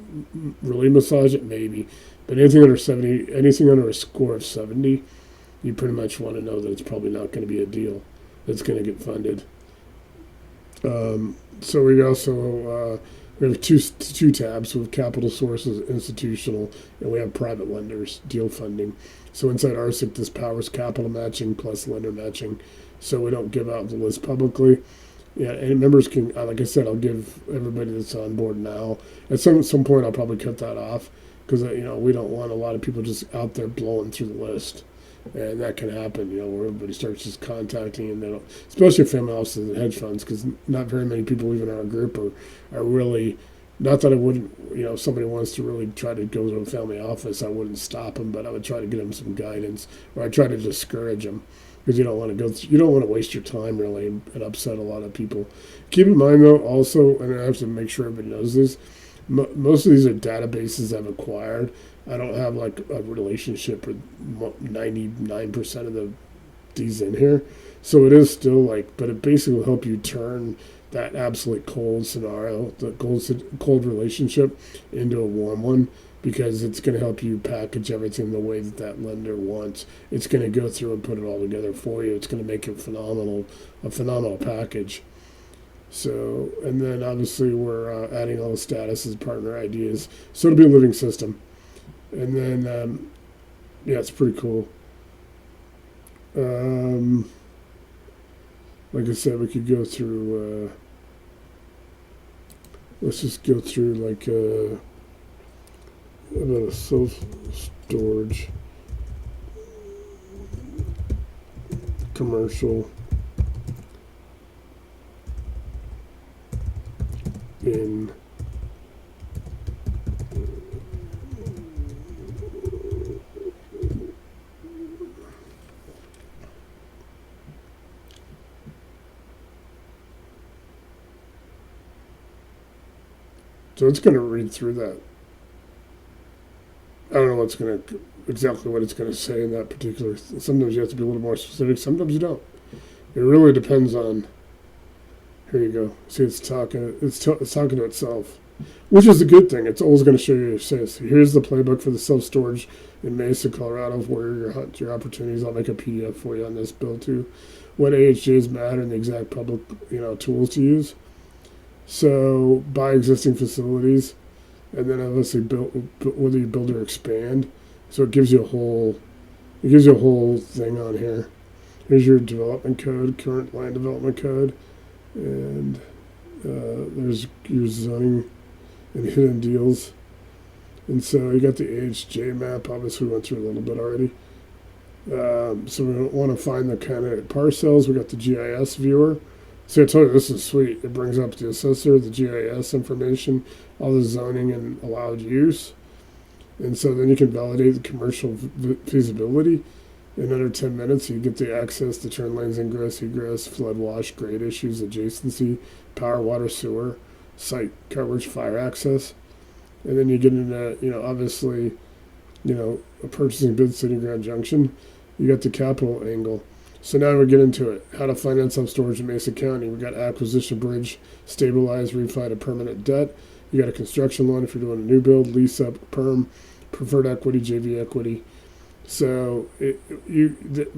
really massage it? Maybe. But anything under 70, anything under a score of 70, you pretty much want to know that it's probably not going to be a deal that's going to get funded. So we also we have two tabs. We have capital sources, institutional, and we have private lenders, deal funding. So inside RCIC, this powers capital matching plus lender matching. So we don't give out the list publicly. Yeah, and members can, like I said, I'll give everybody that's on board now. At some point, I'll probably cut that off because we don't want a lot of people just out there blowing through the list. And that can happen, where everybody starts just contacting, and they especially family offices and hedge funds, because not very many people even in our group are really, not that I wouldn't, if somebody wants to really try to go to a family office, I wouldn't stop them, but I would try to get them some guidance, or I try to discourage them, because you don't want to waste your time really and upset a lot of people. Keep in mind though, also, and I have to make sure everybody knows this, most of these are databases I've acquired. I don't have like a relationship with 99% of these in here. So it is still but it basically will help you turn that absolute cold scenario, the cold relationship, into a warm one, because it's going to help you package everything the way that lender wants. It's going to go through and put it all together for you. It's going to make it a phenomenal package. So, and then obviously we're adding all the statuses, partner ideas. So it'll be a living system. And then, yeah, it's pretty cool. Like I said, we could go through, let's just go through like about a self-storage commercial in so it's going to read through that. I don't know what's going to exactly what it's going to say in that particular. Sometimes you have to be a little more specific. Sometimes you don't. It really depends on. Here you go. See, it's talking. It's talking to itself, which is a good thing. It's always going to show you. It says, here's the playbook for the self storage in Mesa, Colorado. Where your opportunities. I'll make a PDF for you on this bill too. What AHJs matter and the exact public tools to use. So buy existing facilities, and then obviously build whether you build or expand. So it gives you a whole thing on here. Here's your development code, current land development code, and there's your zoning and hidden deals. And so you got the AHJ map. Obviously, we went through a little bit already. So we want to find the candidate parcels. We got the GIS viewer. See, I told you this is sweet. It brings up the assessor, the GIS information, all the zoning and allowed use. And so then you can validate the commercial feasibility. In under 10 minutes, you get the access to turn lanes, ingress, egress, flood, wash, grade issues, adjacency, power, water, sewer, site coverage, fire access. And then you get into, obviously, a purchasing bid, city ground junction. You got the capital angle. So now we get into it. How to finance self-storage in Mesa County. We got acquisition, bridge, stabilize, refi to permanent debt. You got a construction loan if you're doing a new build, lease up, perm, preferred equity, JV equity. So you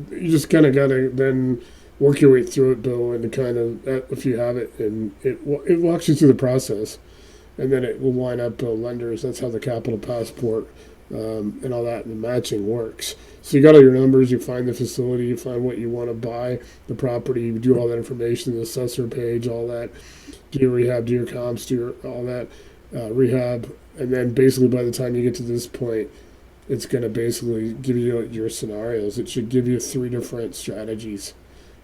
just kind of got to then work your way through it, Bill, and to kind of, if you have it, and it walks you through the process, and then it will line up lenders. That's how the capital passport and all that, and the matching works. So you got all your numbers, you find the facility, you find what you want to buy, the property, you do all that information, the assessor page, all that, do your rehab, do your comps, do your, all that rehab, and then basically by the time you get to this point, it's going to basically give you your scenarios. It should give you 3 different strategies,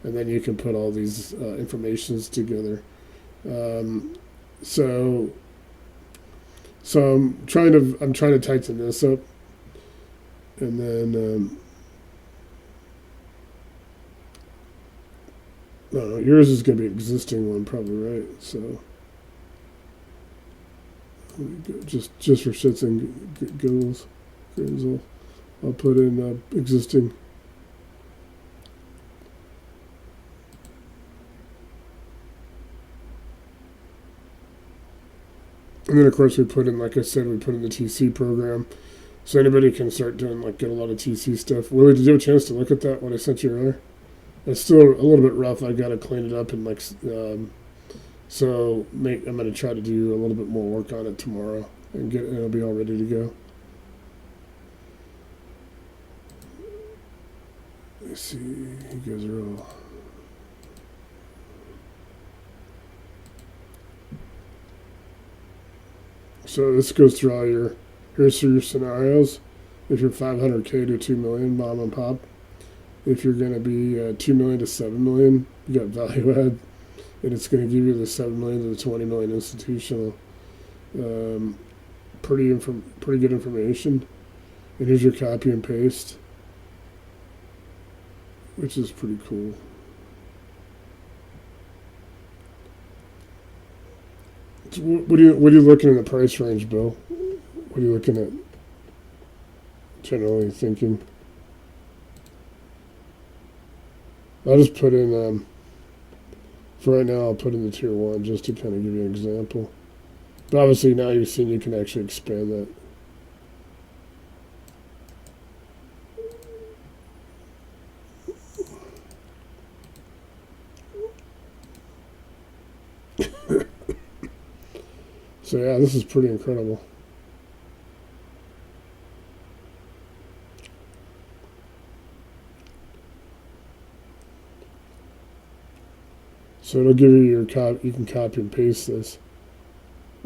and then you can put all these informations together. So I'm trying to tighten this up, and then I don't know, yours is going to be an existing one, probably, right? So just for shits and giggles, I'll put in existing. And then, of course, we put in, like I said, we put in the TC program. So anybody can start doing, get a lot of TC stuff. Willie, did you have a chance to look at that, what I sent you earlier? It's still a little bit rough. I got to clean it up and, so I'm going to try to do a little bit more work on it tomorrow and it'll be all ready to go. Let's see, you guys are all... So this goes through all your, here's your scenarios. If you're 500K to 2 million, mom and pop. If you're going to be 2 million to 7 million, you got value add, and it's going to give you the 7 million to the 20 million institutional. Pretty good information. And here's your copy and paste, which is pretty cool. So what are you looking in the price range, Bill? What are you looking at? Generally thinking. I'll just put in, for right now, I'll put in the tier 1 just to kind of give you an example. But obviously now you've seen you can actually expand that. So yeah, this is pretty incredible. So it'll give you your you can copy and paste this,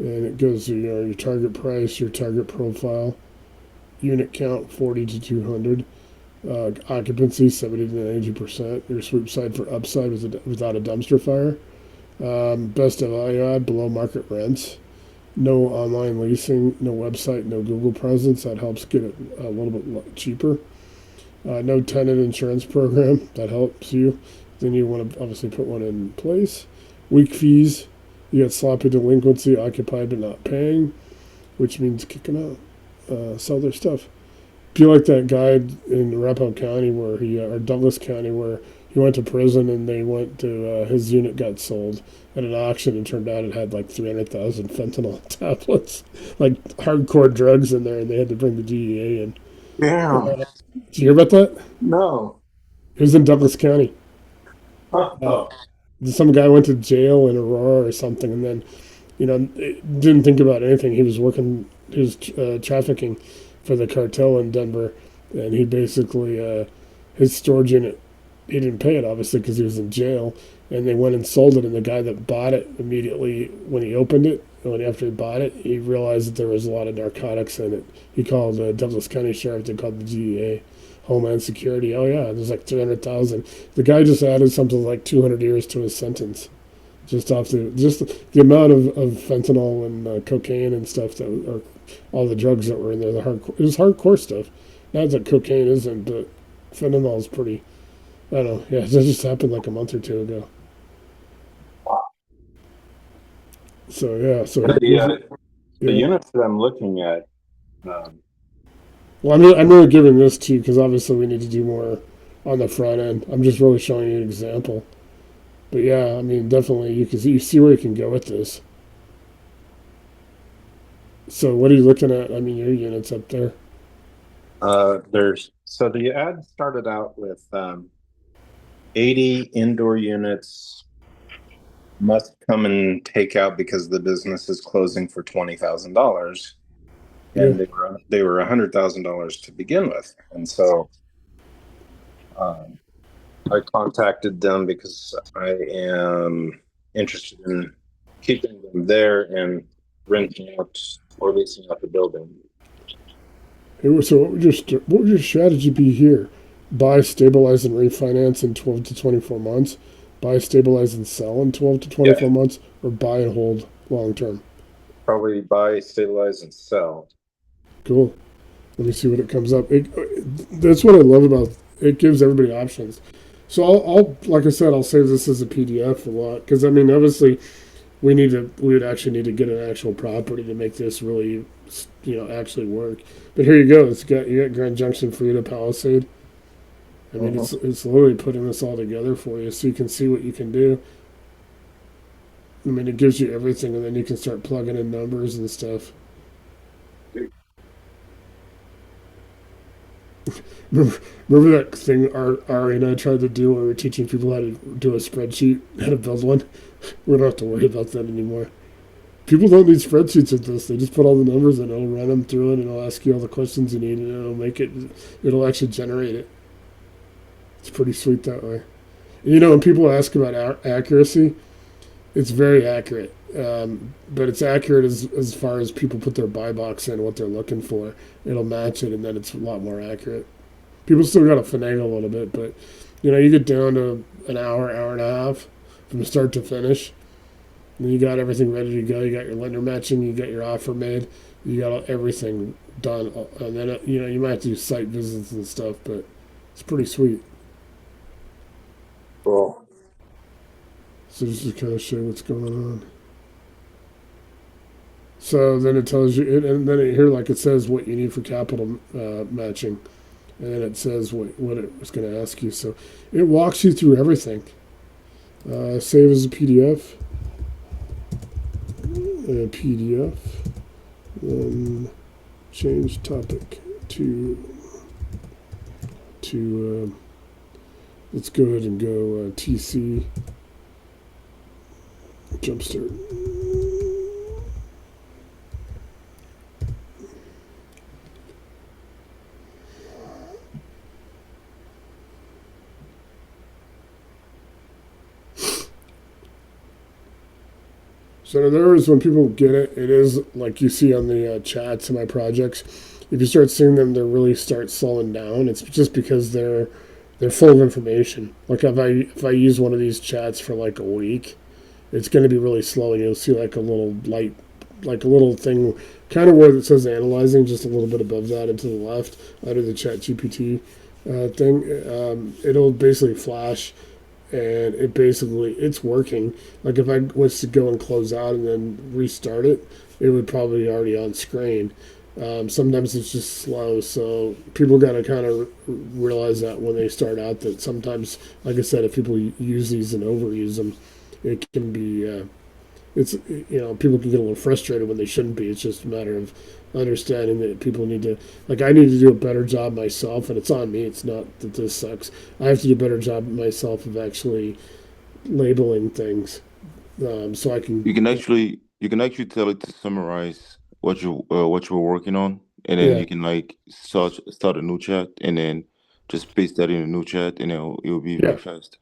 and it goes to your target price, your target profile, unit count 40 to 200, occupancy 70 to 90%, your swoop side for upside without a dumpster fire, best of value add, below market rents, no online leasing, no website, no Google presence. That helps get it a little bit cheaper. No tenant insurance program. That helps you. Then you want to obviously put one in place. Weak fees. You got sloppy delinquency, occupied but not paying, which means kick them out. Sell their stuff. If you like that guy in Arapahoe County or Douglas County where he went to prison and they went to his unit got sold at an auction and turned out it had like 300,000 fentanyl tablets, like hardcore drugs in there, and they had to bring the DEA in. Yeah. Did you hear about that? No. It was in Douglas County. Uh, Oh. some guy went to jail in Aurora or something, and then didn't think about anything. He was working, he was trafficking for the cartel in Denver, and he basically his storage unit, he didn't pay it obviously because he was in jail, and they went and sold it. And the guy that bought it immediately when he opened it, when after he bought it, he realized that there was a lot of narcotics in it. He called the Douglas County Sheriff. They called the DEA. Homeland Security. Oh yeah, there's like 300,000. The guy just added something like 200 years to his sentence, just off the amount of fentanyl and cocaine and stuff that or all the drugs that were in there. It was hardcore stuff. Not that cocaine isn't, but fentanyl is pretty. I don't know. Yeah, that just happened like a month or two ago. So yeah, so The yeah. units that I'm looking at, um, Well, I'm really giving this to you because obviously we need to do more on the front end. I'm just really showing you an example. But yeah, I mean, definitely you see where you can go with this. So what are you looking at? I mean, your units up there. there's so the ad started out with 80 indoor units must come and take out because the business is closing for $20,000, Yeah. and they were $100,000 to begin with, and so um, I contacted them because I am interested in keeping them there and renting out or leasing out the building. So what would your strategy be here? Buy, stabilize, and refinance in 12 to 24 months. Buy, stabilize, and sell in 12 to Yeah, 24 months, or buy and hold long term. probably buy, stabilize, and sell. Cool. Let me see what it comes up. That's what I love about it. Gives everybody options. So I'll like I said, I'll save this as a PDF a lot because I mean, obviously, we would actually need to get an actual property to make this really, actually work. But here you go. You got Grand Junction, Frida, Palisade. I mean, Mhm. it's literally putting this all together for you so you can see what you can do. I mean, it gives you everything, and then you can start plugging in numbers and stuff. Remember that thing Ari and I tried to do where we were teaching people how to do a spreadsheet, how to build one? We don't have to worry about that anymore. People don't need spreadsheets with this. They just put all the numbers in, it'll run them through it, and it'll ask you all the questions you need, and it'll actually generate it. It's pretty sweet that way. And, when people ask about accuracy, it's very accurate. But it's accurate as far as people put their buy box in, what they're looking for. It'll match it, and then it's a lot more accurate. People still got to finagle a little bit, but you get down to an hour, hour and a half from start to finish. And you got everything ready to go. You got your lender matching. You got your offer made. You got everything done. And then you might have to do site visits and stuff, but it's pretty sweet. Cool. So just to kind of show what's going on. So then it tells you, and then here, like it says, what you need for capital matching, and then it says what it was going to ask you. So it walks you through everything. Save as a PDF. PDF. Then change topic to let's go ahead and go TC Jumpstart. So in other words, when people get it, it is like you see on the chats in my projects. If you start seeing them, they really start slowing down. It's just because they're full of information. Like if I use one of these chats for like a week, it's going to be really slow, and you'll see like a little light, like a little thing, kind of where it says analyzing, just a little bit above that and to the left, under the Chat GPT thing. It'll basically flash, and it's working. Like if I was to go and close out and then restart it, it would probably be already on screen. Sometimes it's just slow, so people got to kind of realize that when they start out, that sometimes, like I said, if people use these and overuse them, it can be it's people can get a little frustrated when they shouldn't be. It's just a matter of understanding that people need to, like, I need to do a better job myself, and it's on me. It's not that this sucks. I have to do a better job myself of actually labeling things, so I can. You can actually tell it to summarize what you were working on, and then Yeah, you can like start a new chat, and then just paste that in a new chat, and it'll be very yeah, fast.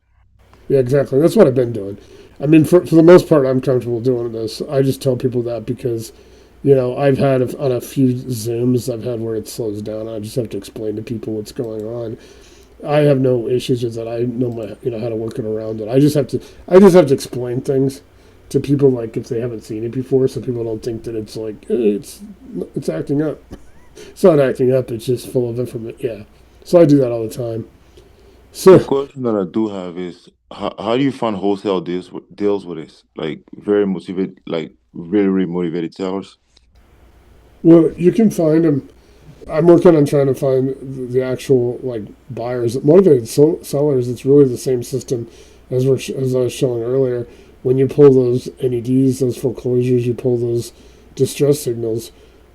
yeah, exactly. That's what I've been doing. I mean, for the most part, I'm comfortable doing this. I just tell people that because, I've had on a few Zooms, I've had where it slows down. I just have to explain to people what's going on. I have no issues with that. I know how to work it around it. I just have to explain things to people, like if they haven't seen it before, so people don't think that it's like it's acting up. It's not acting up. It's just full of information. Yeah. So I do that all the time. The So, question that I do have is how do you find wholesale deals with this? Like very motivated, like very motivated sellers. well, you can find them. I'm working on trying to find the actual like buyers, motivated sellers. It's really the same system as I was showing earlier. When you pull those NEDs, those foreclosures, you pull those distress signals.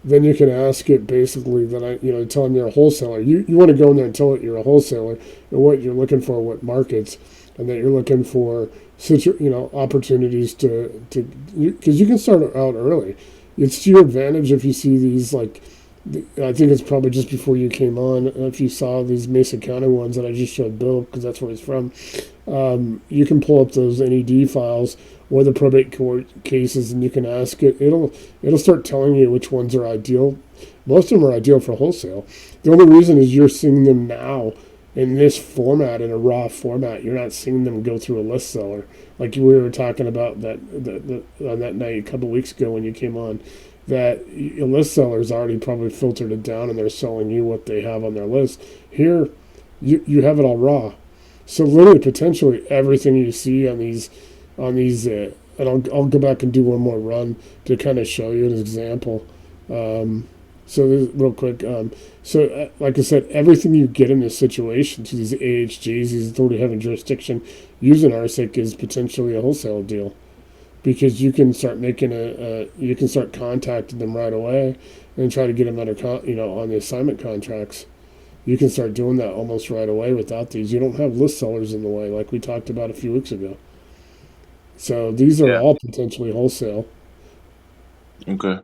Then you can ask it basically that tell them you're a wholesaler. You want to go in there and tell it you're a wholesaler and what you're looking for, what markets, and that you're looking for opportunities because you can start out early. It's to your advantage if you see these like I think it's probably just before you came on. If you saw these Mesa County ones that I just showed Bill, because that's where he's from, you can pull up those NED files or the probate court cases, and you can ask it. It'll start telling you which ones are ideal. Most of them are ideal for wholesale. The only reason is you're seeing them now in this format, in a raw format. You're not seeing them go through a list seller like we were talking about on that night a couple weeks ago when you came on, that a list sellers already probably filtered it down and they're selling you what they have on their list. Here, you have it all raw. So literally, potentially everything you see on these, and I'll go back and do one more run to kind of show you an example. So this, real quick, like I said, everything you get in this situation to these AHJs, these authority having jurisdiction, using RCIC is potentially a wholesale deal, because you can start contacting them right away and try to get them under on the assignment contracts. You can start doing that almost right away without these. You don't have list sellers in the way like we talked about a few weeks ago. So these are Yeah. all potentially wholesale. Okay,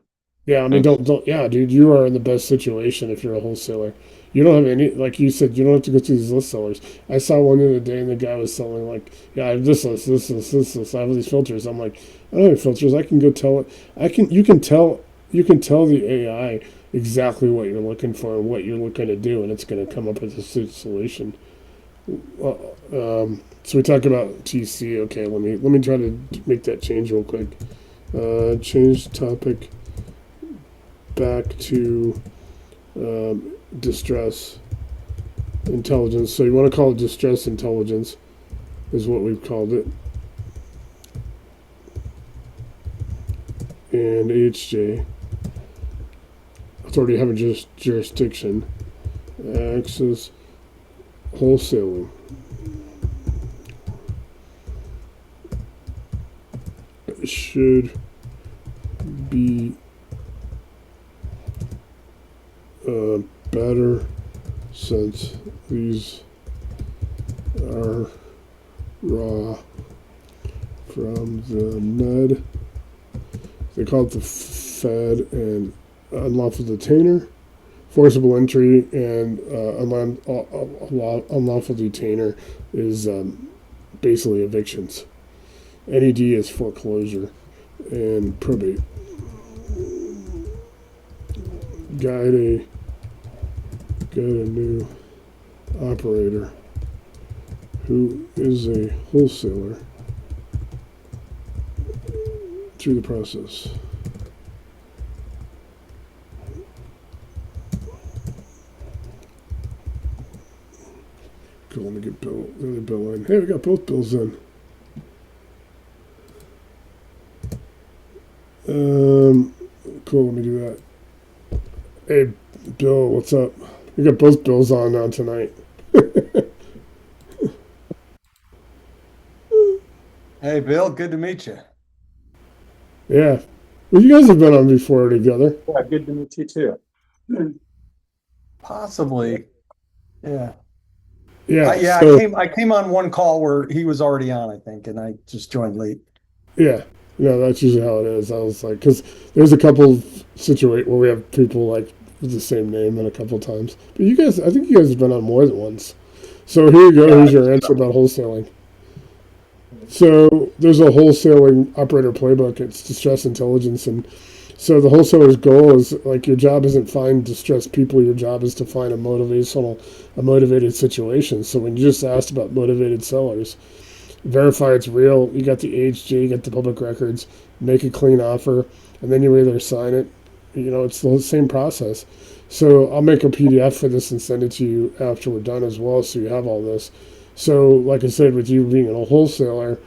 Yeah, I mean, thanks. don't. Yeah, dude, you are in the best situation if you're a wholesaler. You don't have any, like you said, you don't have to go through these list sellers. I saw one the other day, and the guy was selling like, yeah, I have this list, this list, this list. I have these filters. I'm like, I don't have filters. I can go tell it. You can tell the AI exactly what you're looking for and what you're looking to do, and it's going to come up with a solution. So we talked about TC. Okay, let me try to make that change real quick. Change topic back to distress intelligence. So you want to call it distress intelligence, is what we've called it. And AHJ, authority having jurisdiction, access, wholesaling. Should be better since these are raw from the NUD. They call it the Fed and unlawful detainer, forcible entry, and unlawful detainer is basically evictions. NED is foreclosure. and probate. Got a new operator who is a wholesaler through the process. Cool, let me get Bill, the other Bill in. Hey, we got both Bills in. Cool, let me do that. Hey, Bill, what's up? We got both Bills on now tonight. Hey, Bill, good to meet you. Yeah. Well, you guys have been on before together. Yeah, good to meet you too. Possibly. Yeah. Yeah. I came on one call where he was already on, I think, and I just joined late. Yeah. No, that's usually how it is. I was like, because there's a couple of situations where we have people like with the same name in a couple of times. But you guys, I think you guys have been on more than once. So here you go. Here's your answer about wholesaling. So there's a wholesaling operator playbook. It's distress intelligence, and so the wholesaler's goal is like your job isn't find distressed people. Your job is to find a motivated situation. So when you just asked about motivated sellers, verify it's real. You got the AHJ, you got the public records, make a clean offer, and then you either sign it. You know, it's the same process. So I'll make a PDF for this and send it to you after we're done as well, so you have all this. So, like I said, with you being a wholesaler,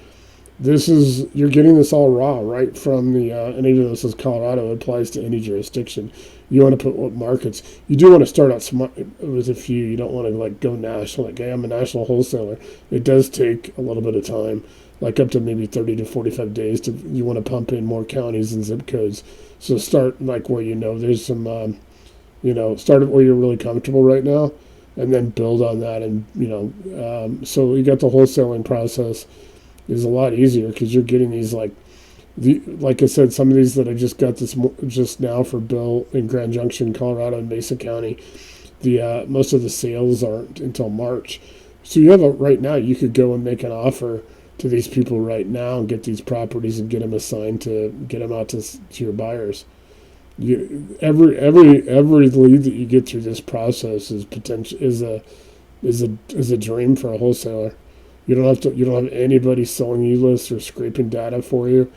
you're getting this all raw right from the and even though this is Colorado, it applies to any jurisdiction. You want to put what markets. You do want to start out smart with a few. You don't want to like go national. Like, hey, I'm a national wholesaler. It does take a little bit of time, like up to maybe 30 to 45 days. You want to pump in more counties and zip codes. So start like where there's some start where you're really comfortable right now, and then build on that. And so you got the wholesaling process is a lot easier because you're getting these like I said, some of these that I just got this just now for Bill in Grand Junction, Colorado, and Mesa County. The most of the sales aren't until March, so you have right now. You could go and make an offer to these people right now and get these properties and get them assigned to get them out to your buyers. Every lead that you get through this process is a dream for a wholesaler. You don't have anybody selling you lists or scraping data for you.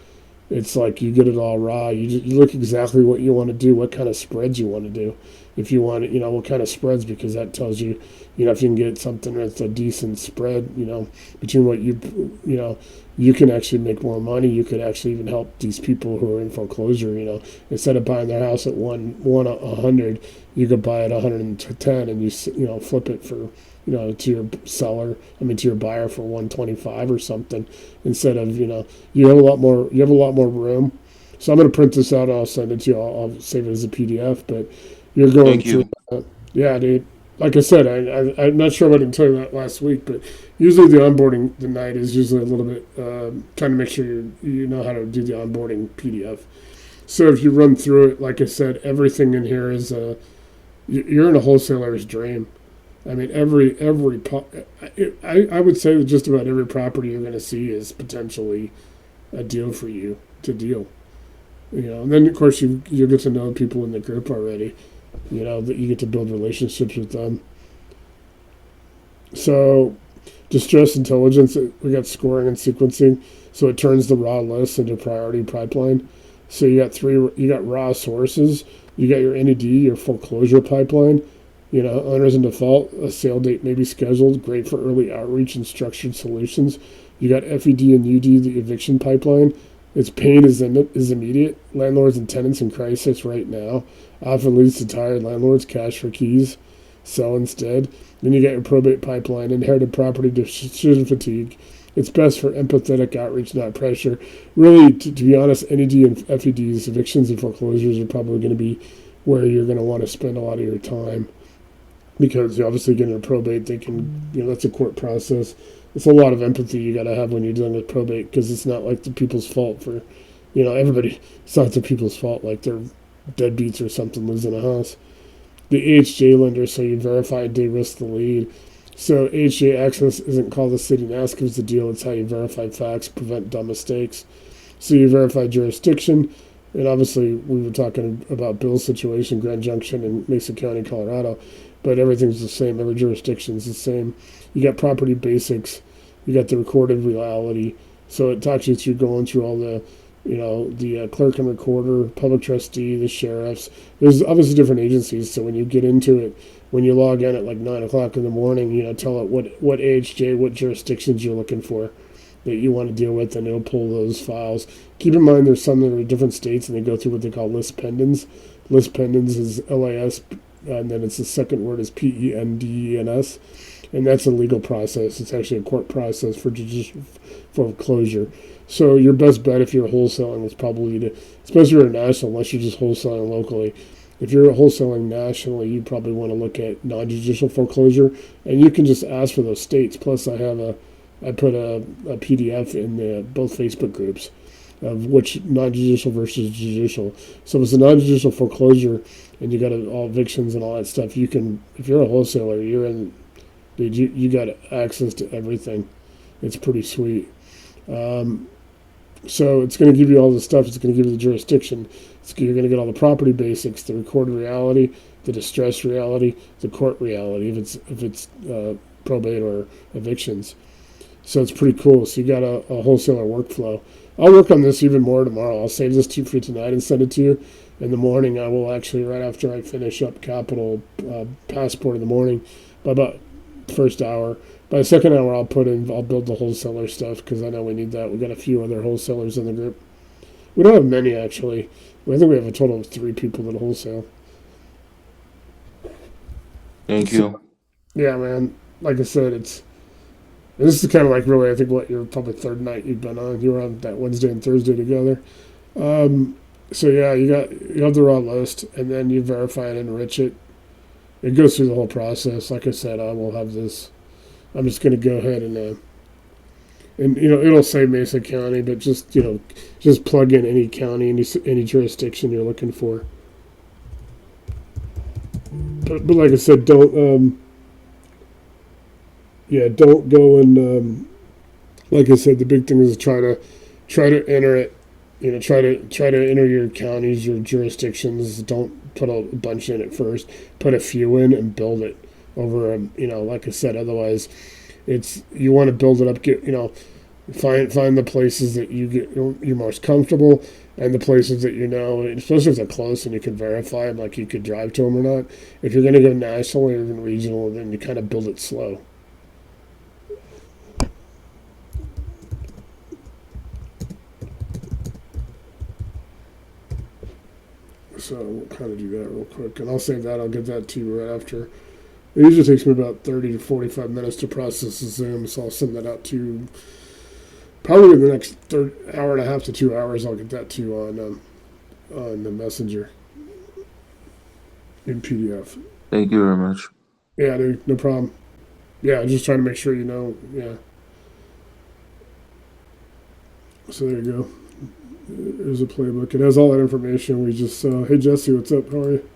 It's like you get it all raw. You look exactly what you want to do, what kind of spreads you want to do. If you want what kind of spreads, because that tells you, if you can get something that's a decent spread, between what you can actually make more money. You could actually even help these people who are in foreclosure. Instead of buying their house at 100, you could buy it 110, and you flip it for to your to your buyer for 125 or something, instead of you have a lot more room. So I'm going to print this out and I'll send it to you. I'll save it as a PDF, but you're going Thank you. through yeah, dude. Like I said, I'm not sure if I didn't tell you that last week, but usually the onboarding the night is usually a little bit trying to make sure you know how to do the onboarding PDF. So if you run through it, like I said, everything in here is you're in a wholesaler's dream. I mean, I would say that just about every property you're going to see is potentially a deal for you to deal. And then of course you get to know people in the group already. That you get to build relationships with them. So, distress intelligence, we got scoring and sequencing. So it turns the raw list into priority pipeline. So you got raw sources. You got your NED, your foreclosure pipeline. Owners in default, a sale date may be scheduled. Great for early outreach and structured solutions. You got FED and UD, the eviction pipeline. Its pain is immediate. Landlords and tenants in crisis right now. Often leads to tired landlords, cash for keys, sell instead. Then you get your probate pipeline, inherited property decision fatigue. It's best for empathetic outreach, not pressure. Really, to be honest, NED and FEDs, evictions and foreclosures, are probably going to be where you're going to want to spend a lot of your time. Because you're obviously getting a probate, they can, that's a court process. It's a lot of empathy you got to have when you're dealing with probate, because it's not like the people's fault for, everybody. It's not the people's fault, like they're deadbeats or something lives in a house. The AHJ lender, so you verify and de-risk the lead. So AHJ access isn't called a sitting ask is the deal. It's how you verify facts, prevent dumb mistakes. So you verify jurisdiction, and obviously we were talking about Bill's situation, Grand Junction in Mesa County, Colorado, but everything's the same. Every jurisdiction's the same. You got property basics, you got the recorded reality. So it talks you through going through all the, the clerk and recorder, public trustee, the sheriffs. There's obviously different agencies. So when you get into it, when you log in at like 9 o'clock in the morning, tell it what AHJ, what jurisdictions you're looking for that you want to deal with, and it'll pull those files. Keep in mind there's some that are different states, and they go through what they call list pendens. List pendens is LAS, and then it's the second word is PENDENS, and that's a legal process. It's actually a court process for judicial foreclosure. So your best bet if you're wholesaling is probably to, especially if you're national, unless you're just wholesaling locally. If you're wholesaling nationally, you probably want to look at non-judicial foreclosure, and you can just ask for those states. Plus, I put a PDF in both Facebook groups of which non-judicial versus judicial. So if it's a non-judicial foreclosure and you got all evictions and all that stuff, you can, if you're a wholesaler, dude, you got access to everything. It's pretty sweet. So it's going to give you all the stuff. It's going to give you the jurisdiction. You're going to get all the property basics, the recorded reality, the distress reality, the court reality, if it's probate or evictions. So it's pretty cool. So you got a wholesaler workflow. I'll work on this even more tomorrow. I'll save this to you for tonight and send it to you. In the morning, I will actually, right after I finish up Capital Passport in the morning, by about first hour. By the second hour, I'll build the wholesaler stuff because I know we need that. We got a few other wholesalers in the group. We don't have many, actually. I think we have a total of 3 people that wholesale. Thank you. Yeah, man. Like I said, this is kind of like really, I think, what your probably third night you've been on. You were on that Wednesday and Thursday together. So yeah, you have the raw list, and then you verify and enrich it. It goes through the whole process. Like I said, I will have this. I'm just going to go ahead and it'll say Mesa County, but just plug in any county, any jurisdiction you're looking for. But like I said, don't go and like I said, the big thing is try to enter it. Try to enter your counties, your jurisdictions. Don't put a bunch in at first. Put a few in and build it over. Like I said, otherwise, you want to build it up. Find the places that you're most comfortable, and the places that especially if they're close and you can verify them, like you could drive to them or not. If you're going to go national or even regional, then you kind of build it slow. So we'll kind of do that real quick, and I'll save that. I'll get that to you right after. It usually takes me about 30 to 45 minutes to process the Zoom, so I'll send that out to you probably in the next hour and a half to 2 hours. I'll get that to you on the Messenger in PDF. Thank you very much. Yeah, dude, no problem. Yeah, I'm just trying to make sure you know. Yeah. So there you go. There's a playbook. It has all that information we just saw. Hey, Jesse, what's up? How are you?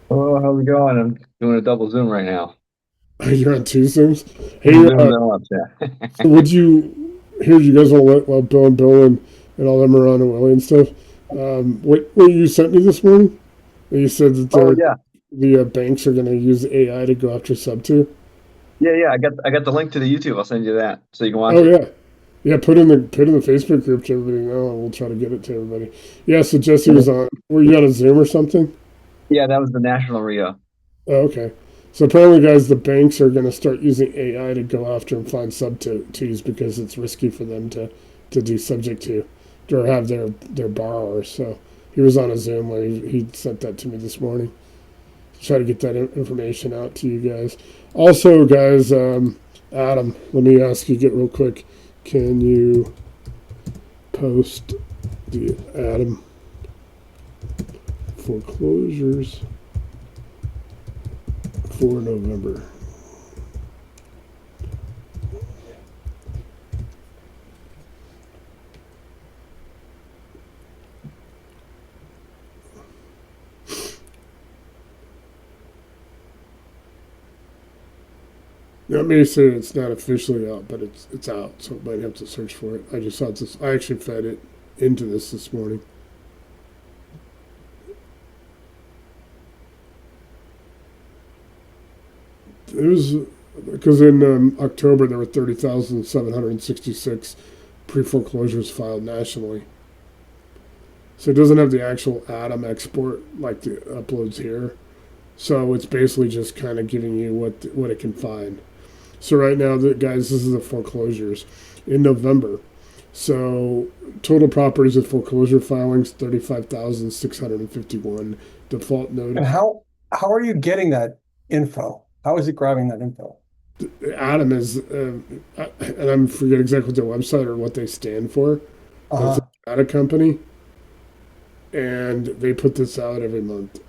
Oh, how's it going? I'm doing a double Zoom right now. You're on 2 Zooms? Hey, Zoom them up, so would you, here you guys want to let Bill and all them are on and Willie and stuff. What you sent me this morning? You said that the banks are going to use AI to go after sub 2? Yeah. I got the link to the YouTube. I'll send you that so you can watch it. Oh, yeah. Yeah, put in the Facebook group to everybody know, and we'll try to get it to everybody. Yeah, so Jesse was on. Were you on a Zoom or something? Yeah, that was the National Rio. Oh, okay. So apparently, guys, the banks are going to start using AI to go after and find sub 2s because it's risky for them to do subject to or have their borrowers. So he was on a Zoom where he sent that to me this morning. Try to get that information out to you guys. Also, guys, Adam, let me ask you real quick. Can you post the Adam foreclosures for November? That may say it's not officially out, but it's out, so I might have to search for it. I just saw this. I actually fed it into this morning. It was because in October there were 30,766 pre-foreclosures filed nationally. So it doesn't have the actual Atom export like the uploads here. So it's basically just kind of giving you what it can find. So right now, guys, this is the foreclosures in November. So total properties with foreclosure filings 35,651. Default And notice. how are you getting that info? How is it grabbing that info? Atom is, and I forget exactly what their website or what they stand for. But it's a data company, and they put this out every month.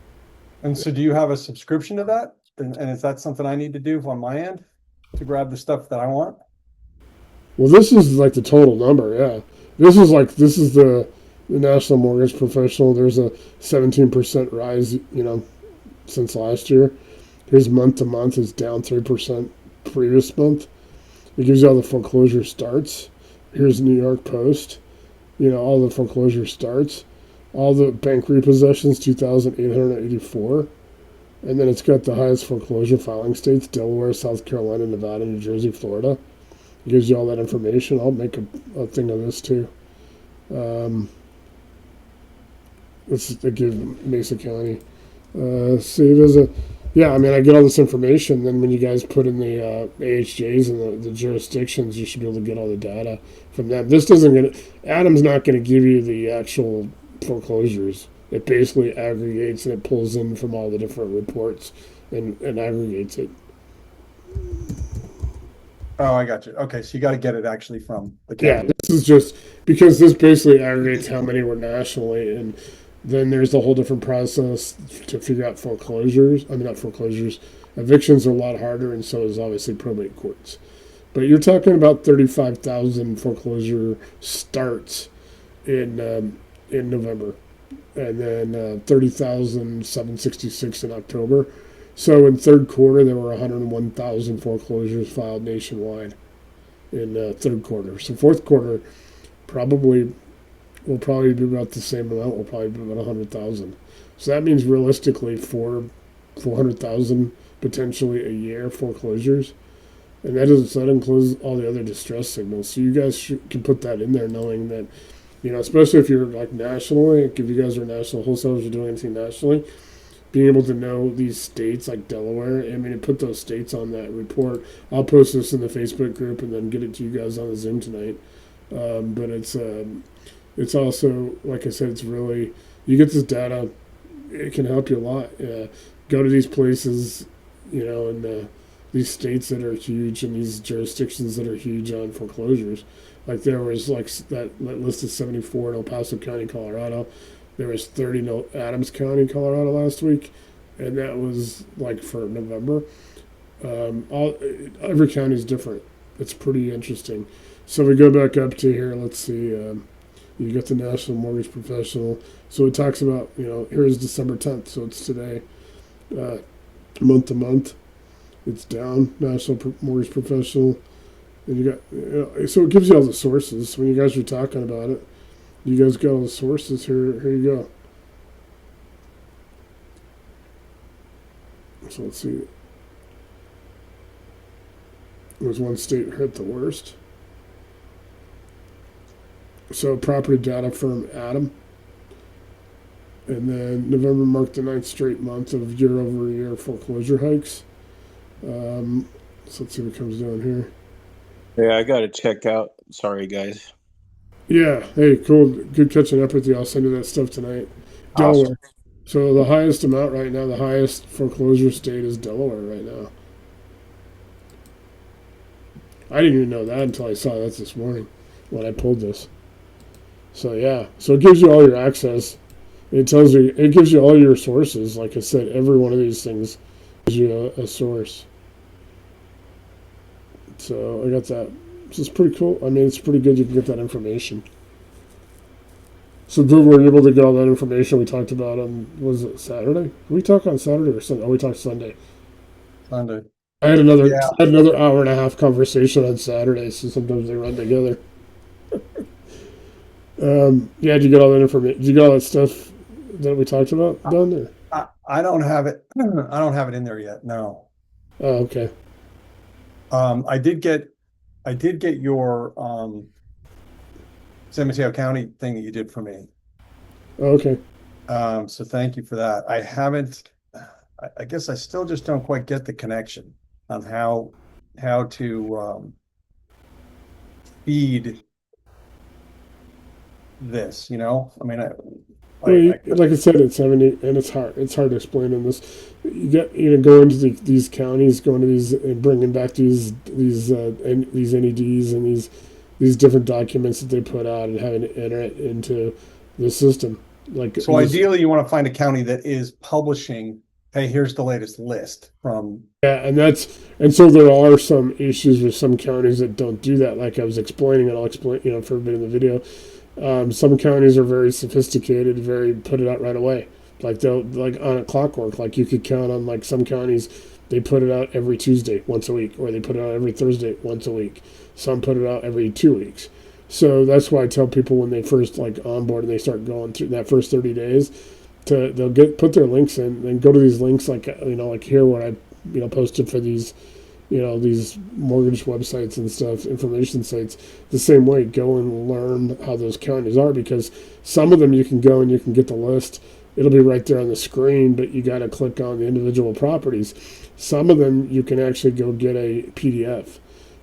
And so do you have a subscription to that? And is that something I need to do on my end to grab the stuff that I want? Well, this is like the total number, yeah. This is the National Mortgage Professional. There's a 17% rise, since last year. Here's month to month is down 3% previous month. It gives you all the foreclosure starts. Here's New York Post, all the foreclosure starts. All the bank repossessions, 2,884. And then it's got the highest foreclosure filing states, Delaware, South Carolina, Nevada, New Jersey, Florida. It gives you all that information. I'll make a thing of this too. It gives Mesa County. See, I get all this information. Then when you guys put in the AHJs and the jurisdictions, you should be able to get all the data from them. Adam's not going to give you the actual foreclosures. It basically aggregates and it pulls in from all the different reports and aggregates it. Oh, I got you. Okay, so you got to get it actually from the county. Yeah, this is just because this basically aggregates how many were nationally, and then there's a whole different process to figure out foreclosures. I mean, not foreclosures. Evictions are a lot harder, and so is obviously probate courts. But you're talking about 35,000 foreclosure starts in November, and then 30,766 in October. So in third quarter, there were 101,000 foreclosures filed nationwide in third quarter. So fourth quarter will probably be about the same amount. Will probably be about 100,000. So that means realistically 400,000 potentially a year foreclosures, and that includes all the other distress signals. So you guys can put that in there, knowing that. Especially if you're like nationally, if you guys are national wholesalers or doing anything nationally, being able to know these states like Delaware, put those states on that report. I'll post this in the Facebook group and then get it to you guys on the Zoom tonight. But it's also, like I said, it's really, you get this data, it can help you a lot. Go to these places, in these states that are huge and these jurisdictions that are huge on foreclosures. Like there was that list is 74 in El Paso County, Colorado. There was 30 in Adams County, Colorado last week, and that was like for November. Every county is different. It's pretty interesting. So we go back up to here. Let's see. You got the National Mortgage Professional. So it talks about here's December 10th. So it's today, month to month. It's down. National Mortgage Professional. And you got, so it gives you all the sources. When you guys are talking about it, you guys got all the sources here. Here you go. So let's see. There's one state hit the worst. So property data firm Atom. And then November marked the 9th straight month of year-over-year foreclosure hikes. So let's see what comes down here. Yeah, I got to check out. Sorry, guys. Yeah. Hey, cool. Good catching up with you. I'll send you that stuff tonight. Delaware. Awesome. So the highest amount right now, the highest foreclosure state is Delaware right now. I didn't even know that until I saw that this morning when I pulled this. So yeah. So it gives you all your access. It gives you all your sources. Like I said, every one of these things gives you a source. So I got that. This is pretty cool. It's pretty good you can get that information. So we were able to get all that information we talked about on, was it Saturday? Did we talk on Saturday or Sunday? Oh, we talked Sunday. Sunday. Yeah. I had another hour and a half conversation on Saturday, so sometimes they run together. Yeah, did you get all that information? Did you get all that stuff that we talked about done there? I don't have it. I don't have it in there yet. No. Oh, okay. I did get your San Mateo County thing that you did for me. Oh, okay. So thank you for that. I haven't. I guess I still just don't quite get the connection on how to feed this. You know, I mean, Well, like I said, it's 70, and it's hard. It's hard to explain in this. You get go into these counties, going to these and bringing back these NEDs and these different documents that they put out and having to enter it into the system. Like so, ideally, you want to find a county that is publishing. Hey, here's the latest list from. Yeah, and so there are some issues with some counties that don't do that. Like I was explaining, and I'll explain for everybody in the video. Some counties are very sophisticated, very put it out right away. Like they'll like on a clockwork. Like you could count on like some counties, they put it out every Tuesday once a week, or they put it out every Thursday once a week. Some put it out every 2 weeks. So that's why I tell people when they first like onboard and they start going through that first 30 days, they'll put their links in and go to these links like like here where I posted for these these mortgage websites and stuff, information sites, the same way. Go and learn how those counties are, because some of them you can go and you can get the list. It'll be right there on the screen, but you got to click on the individual properties. Some of them you can actually go get a PDF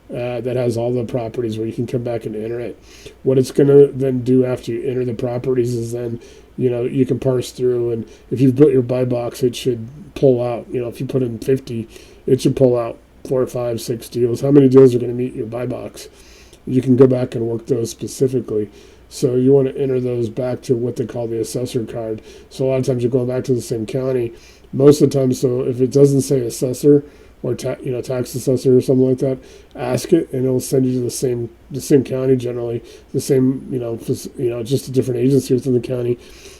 that has all the properties where you can come back and enter it. What it's going to then do after you enter the properties is then you can parse through, and if you've built your buy box, it should pull out. If you put in 50, it should pull out 4, 5, 6 deals. How many deals are going to meet your buy box? You can go back and work those specifically. So you want to enter those back to what they call the assessor card. So a lot of times you're going back to the same county. Most of the time, so if it doesn't say assessor or tax assessor or something like that, ask it and it'll send you to the same county, generally the same just a different agency within the county,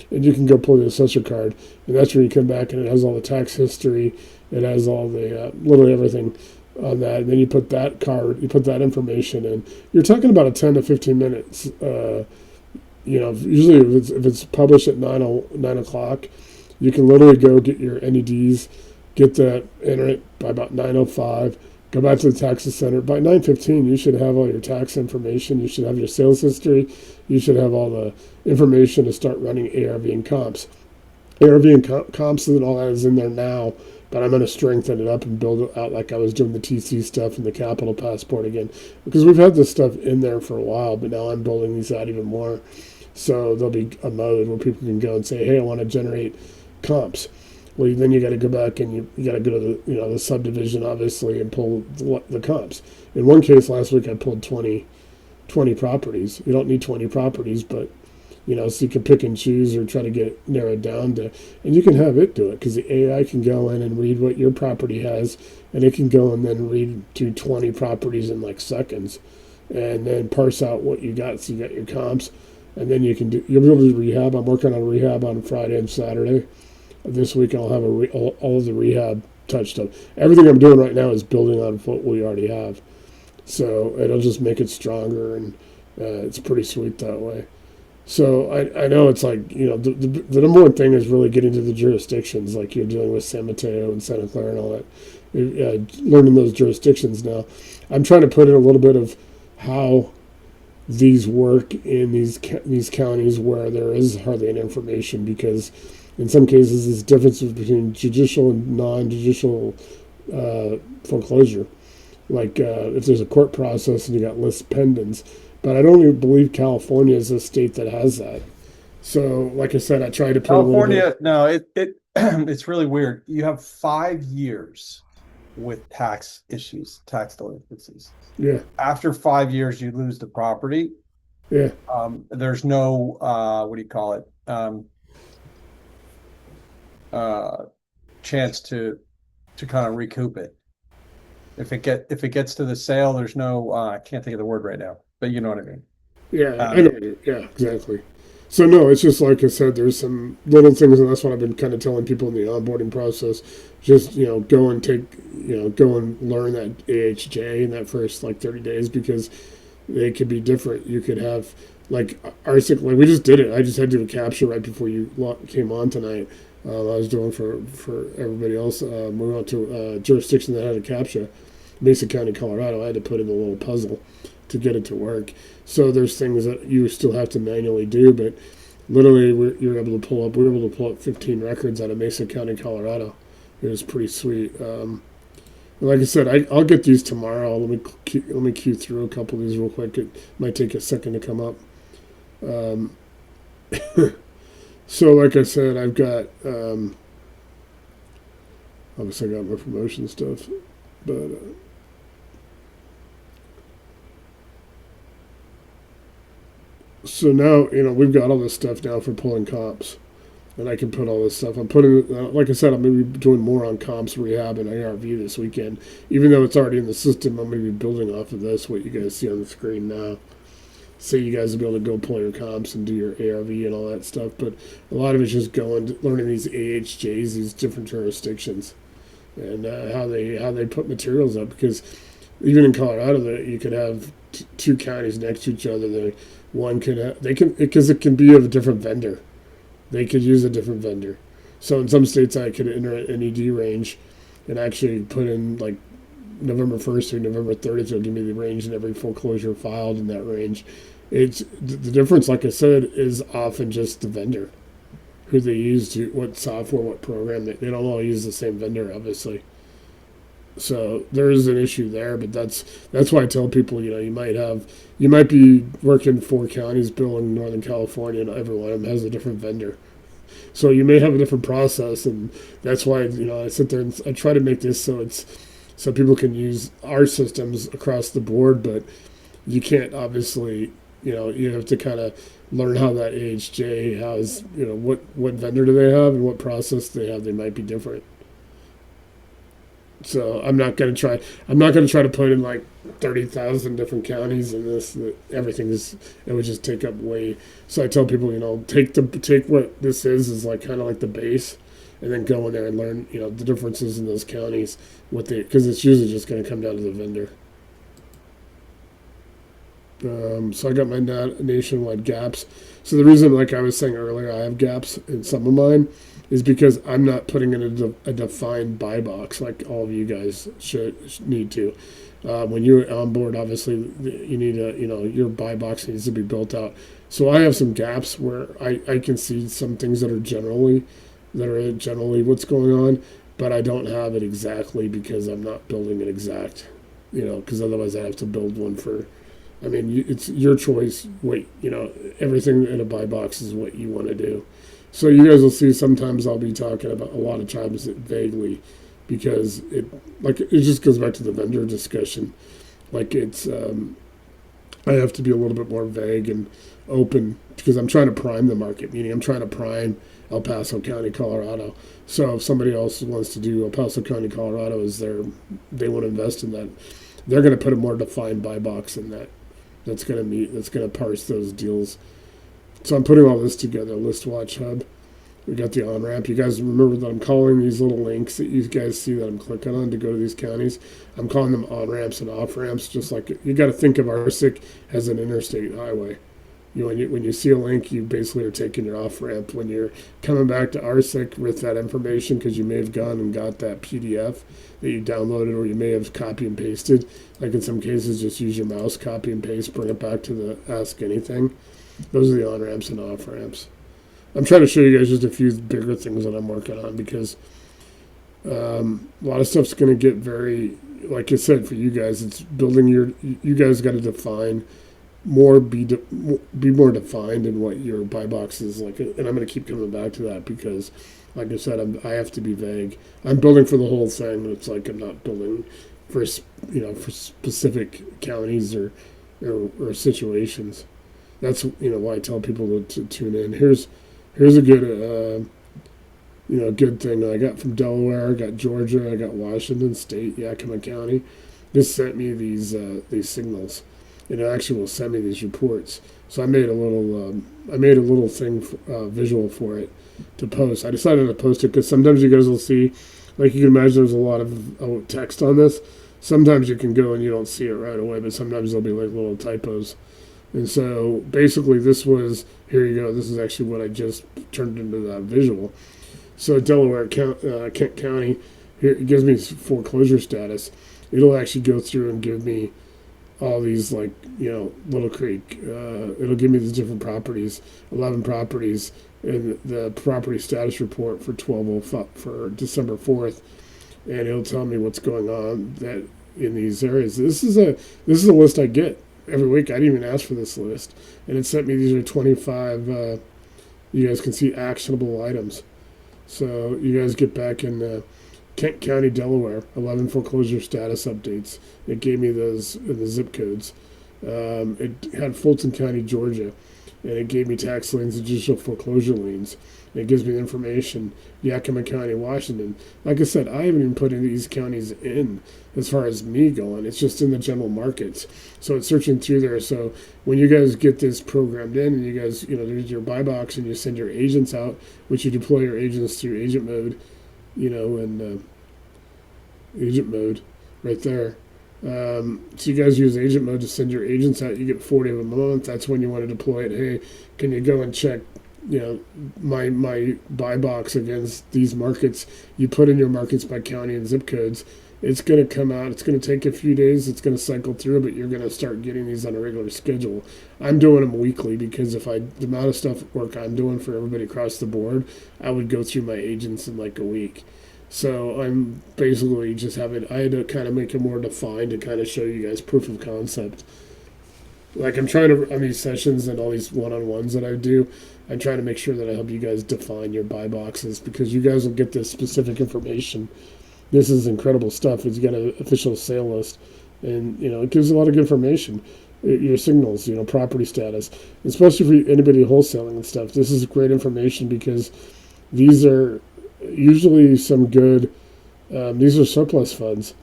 and you can go pull the assessor card, and that's where you come back and it has all the tax history. It has all the literally everything on that, and then you put that information in. You're talking about a 10 to 15 minutes. Usually if it's published at 9 o'clock, you can literally go get your NEDs, get that, enter it by about 9:05. Go back to the taxes center. By 9:15, you should have all your tax information. You should have your sales history. You should have all the information to start running ARV and comps. ARV and comps and all that is in there now, but I'm going to strengthen it up and build it out like I was doing the TC stuff and the capital passport again, because we've had this stuff in there for a while, but now I'm building these out even more. So there'll be a mode where people can go and say, hey, I want to generate comps. Well, then you got to go back and you got to go to the subdivision, obviously, and pull the comps. In one case last week, I pulled 20 properties. You don't need 20 properties, but so you can pick and choose or try to get it narrowed down to, and you can have it do it, because the AI can go in and read what your property has, and it can go and then read through 20 properties in like seconds, and then parse out what you got. So you got your comps, and then you'll be able to do rehab. I'm working on rehab on Friday and Saturday. This week I'll have all of the rehab touched up. Everything I'm doing right now is building on what we already have, so it'll just make it stronger, and it's pretty sweet that way. So I know it's like, the number one thing is really getting to the jurisdictions, like you're dealing with San Mateo and Santa Clara and all that, learning those jurisdictions now. I'm trying to put in a little bit of how these work in these counties where there is hardly any information, because in some cases there's differences between judicial and non-judicial foreclosure. Like if there's a court process and you got lis pendens. But I don't even believe California is a state that has that. So, like I said, I try to put California. No, it's really weird. You have 5 years with tax issues, tax delinquencies. Yeah. After 5 years, you lose the property. Yeah. There's no what do you call it? Chance to kind of recoup it. If it gets to the sale, there's no I can't think of the word right now, but you know what I mean. Yeah, I know. Yeah, exactly. So no, it's just like I said. There's some little things, and that's what I've been kind of telling people in the onboarding process. Just go and go and learn that AHJ in that first like 30 days because they could be different. You could have like RCIC, like we just did it. I just had to do a capture right before you came on tonight. I was doing for everybody else. We went to a jurisdiction that had a capture, Mesa County, Colorado. I had to put in a little puzzle to get it to work. So there's things that you still have to manually do, but literally we were able to pull up 15 records out of Mesa County, Colorado. It was pretty sweet. Like I said, I'll get these tomorrow. Let me queue through a couple of these real quick. It might take a second to come up. So like I said, I've got obviously I got my promotion stuff, but so now we've got all this stuff now for pulling comps, and I can put all this stuff. I'm putting like I said, I'm going to be doing more on comps, rehab, and ARV this weekend. Even though it's already in the system, I'm going to be building off of this. What you guys see on the screen now. So you guys will be able to go pull your comps and do your ARV and all that stuff. But a lot of it's just learning these AHJs, these different jurisdictions, and how they put materials up. Because even in Colorado, you could have two counties next to each other. Because it can be of a different vendor. They could use a different vendor. So in some states, I could enter an ED range and actually put in like November 1st through November 30th. It'll give me the range and every foreclosure filed in that range. It's the difference, like I said, is often just the vendor, who they use, what software, what program. They don't all use the same vendor, obviously. So there is an issue there, but that's why I tell people, you might be working 4 counties, billing Northern California, and every one of them has a different vendor. So you may have a different process, and that's why I sit there and I try to make this so people can use our systems across the board, but you can't obviously, you have to kind of learn how that AHJ has, what vendor do they have and what process they have. They might be different. So I'm not going to try to put in like 30,000 different counties in this. It would just take up way. So I tell people, take what this is like kind of like the base, and then go in there and learn, the differences in those counties, because it's usually just going to come down to the vendor. So I got my nationwide gaps. So the reason, like I was saying earlier, I have gaps in some of mine is because I'm not putting in a defined buy box like all of you guys should need to. When you're on board, obviously you need your buy box needs to be built out. So I have some gaps where I can see some things that are generally what's going on, but I don't have it exactly because I'm not building it exact, because otherwise I have to build one for. I mean, it's your choice. Everything in a buy box is what you want to do. So you guys will see sometimes I'll be talking about a lot of times vaguely, because it just goes back to the vendor discussion. Like I have to be a little bit more vague and open because I'm trying to prime the market, meaning I'm trying to prime El Paso County, Colorado. So if somebody else wants to do El Paso County, Colorado they want to invest in that, they're going to put a more defined buy box in that. That's going to parse those deals. So I'm putting all this together, List Watch Hub. We got the on-ramp. You guys remember that I'm calling these little links that you guys see that I'm clicking on to go to these counties. I'm calling them on-ramps and off-ramps, just like you got to think of RCIC as an interstate highway. When you see a link, you basically are taking your off-ramp. When you're coming back to RCIC with that information, because you may have gone and got that PDF that you downloaded, or you may have copy and pasted. Like in some cases, just use your mouse, copy and paste, bring it back to the Ask Anything. Those are the on-ramps and off-ramps. I'm trying to show you guys just a few bigger things that I'm working on, because a lot of stuff's going to get very, like I said, for you guys, it's building you guys got to define more, be more defined in what your buy box is like. And I'm going to keep coming back to that because, like I said, I have to be vague. I'm building for the whole thing, but it's like I'm not building for specific counties or situations. That's why I tell people to tune in. Here's a good good thing I got from Delaware. I got Georgia. I got Washington State, Yakima County. This sent me these signals. and it actually will send me these reports. So I made a little thing, visual for it to post. I decided to post it because sometimes you guys will see, like you can imagine, there's a lot of text on this. Sometimes you can go and you don't see it right away, but sometimes there'll be like little typos. And so basically this was, here you go, this is actually what I just turned into that visual. So Delaware Kent County, here it gives me foreclosure status. It'll actually go through and give me all these, like, Little Creek. It'll give me these different properties, 11 properties, and the property status report for for December 4th, and it'll tell me what's going on that in these areas. This is a list I get every week. I didn't even ask for this list, and it sent me, these are 25. You guys can see actionable items. So you guys get back in Kent County, Delaware, 11 foreclosure status updates. It gave me those in the zip codes. It had Fulton County, Georgia, and it gave me tax liens and judicial foreclosure liens. It gives me information. Yakima County, Washington. Like I said, I haven't even put any of these counties in as far as me going. It's just in the general markets. So it's searching through there. So when you guys get this programmed in and you guys, there's your buy box and you send your agents out, which you deploy your agents through agent mode, and agent mode right there. So you guys use agent mode to send your agents out. You get 40 of them a month. That's when you want to deploy it. Hey, can you go and check, my buy box against these markets? You put in your markets by county and zip codes. It's going to come out. It's going to take a few days. It's going to cycle through, but you're going to start getting these on a regular schedule. I'm doing them weekly because the amount of stuff work I'm doing for everybody across the board, I would go through my agents in like a week. So I'm basically just I had to kind of make it more defined to kind of show you guys proof of concept. Like I'm trying to, on these sessions and all these one-on-ones that I do, I'm trying to make sure that I help you guys define your buy boxes because you guys will get this specific information. This is incredible stuff. It's got an official sale list, and it gives a lot of good information. Your signals, property status, especially for anybody wholesaling and stuff. This is great information because these are usually some good. These are surplus funds,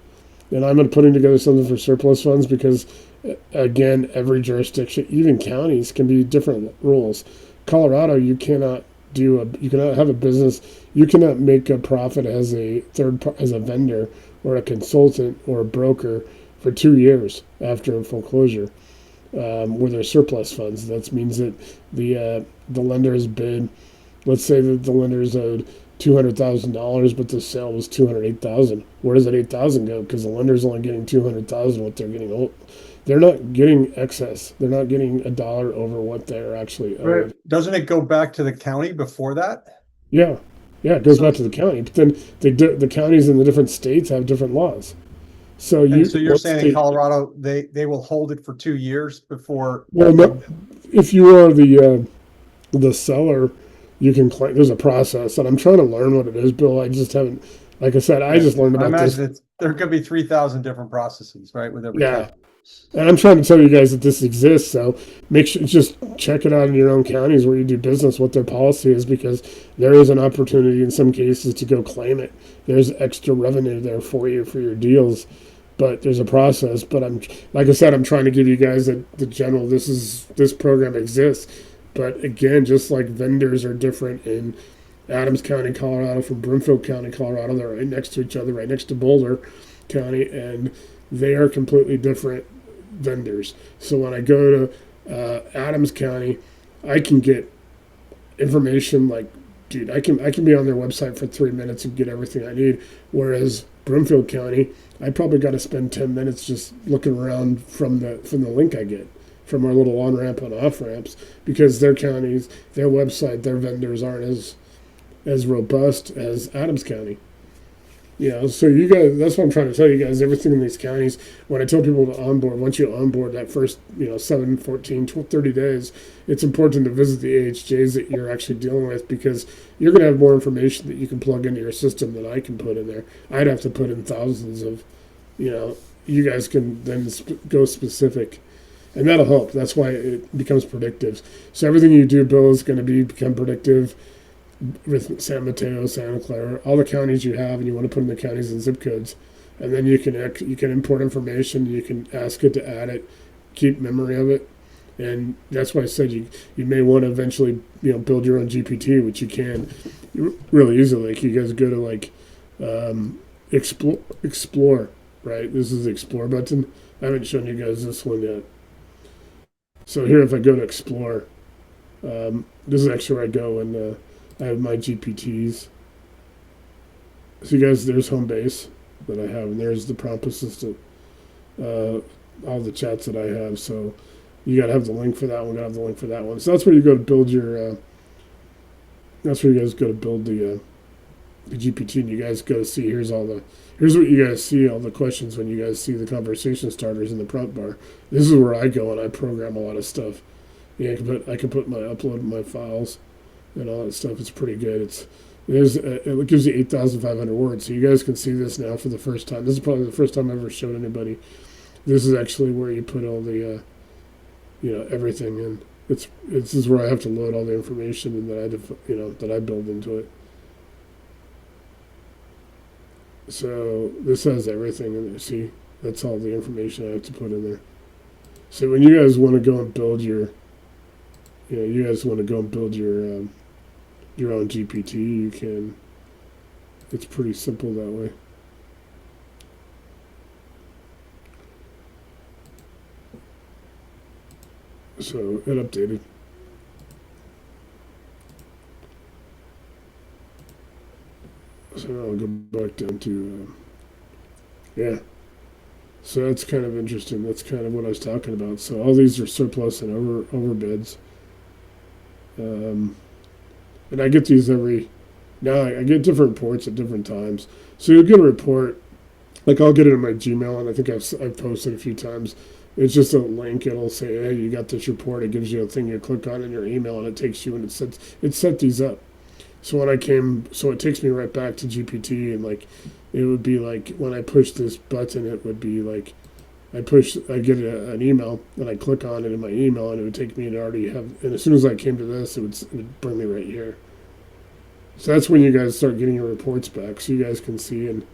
and I'm putting together something for surplus funds because, again, every jurisdiction, even counties, can be different rules. Colorado, you cannot have a business. You cannot make a profit as a vendor or a consultant or a broker for 2 years after a foreclosure, where there's surplus funds. That means that the lender has bid. Let's say that the lender is owed $200,000, but the sale was $208,000. Where does that $8,000 go? Because the lender's only getting $200,000. What they're getting, they're not getting excess. They're not getting $1 over what they're actually owed. Right. Doesn't it go back to the county before that? Yeah, it goes back to the county. But then the counties in the different states have different laws. So you're saying in Colorado they will hold it for 2 years before. Well, no, if you are the seller, you can claim. There's a process, and I'm trying to learn what it is, Bill. I just haven't. Like I said, I just learned about this. I imagine there could be 3,000 different processes, right? With every county. And I'm trying to tell you guys that this exists, so make sure, just check it out in your own counties where you do business, what their policy is, because there is an opportunity in some cases to go claim it. There's extra revenue there for you for your deals, but there's a process. But like I said, I'm trying to give you guys the general. This program exists, but again, just like vendors are different in Adams County, Colorado, from Broomfield County, Colorado, they're right next to each other, right next to Boulder County, and they are completely different vendors. So when I go to Adams County, I can get information like, dude, I can be on their website for 3 minutes and get everything I need. Whereas Broomfield County, I probably got to spend 10 minutes just looking around from the link I get from our little on ramp and off ramps, because their counties, their website, their vendors aren't as robust as Adams County. So you guys, that's what I'm trying to tell you guys, everything in these counties, when I tell people to onboard, once you onboard that first, 7, 14, 12, 30 days, it's important to visit the AHJs that you're actually dealing with, because you're going to have more information that you can plug into your system than I can put in there. I'd have to put in thousands of, you guys can then go specific, and that'll help. That's why it becomes predictive. So everything you do, Bill, is going to become predictive. With San Mateo, Santa Clara, all the counties you have, and you want to put in the counties and zip codes, and then you can import information. You can ask it to add it keep memory of it. And that's why I said you may want to eventually build your own GPT, which you can really easily. Like you guys go to like explore, right? This is the explore button. I haven't shown you guys this one yet. So here, if I go to explore, this is actually where I go and I have my GPTs. So you guys, there's home base that I have, and there's the prompt assistant, all the chats that I have. So you got to have the link for that one, got to have the link for that one. So that's where you go to build your, that's where you guys go to build the GPT, and you guys go to see, here's what you guys see, all the questions when you guys see the conversation starters in the prompt bar. This is where I go and I program a lot of stuff. Yeah, I can put my upload my files and all that stuff. It's pretty good. It gives you 8,500 words. So you guys can see this now for the first time. This is probably the first time I ever showed anybody. This is actually where you put all the, everything in. This is where I have to load all the information and that I build into it. So this has everything in there. See, that's all the information I have to put in there. So when you guys want to go and build your, your own GPT, you can. It's pretty simple that way. So it updated. So I'll go back down to, yeah. So that's kind of interesting. That's kind of what I was talking about. So all these are surplus and overbids. And I get these now I get different reports at different times. So you'll get a report, like I'll get it in my Gmail, and I think I've posted a few times. It's just a link. It'll say, hey, you got this report. It gives you a thing you click on in your email, and it takes you, and it set these up. So it takes me right back to GPT, and like, it would be like when I push this button, it would be like, I get an email, and I click on it in my email, and it would take me and already have, and as soon as I came to this, it would bring me right here. So that's when you guys start getting your reports back, so you guys can see, and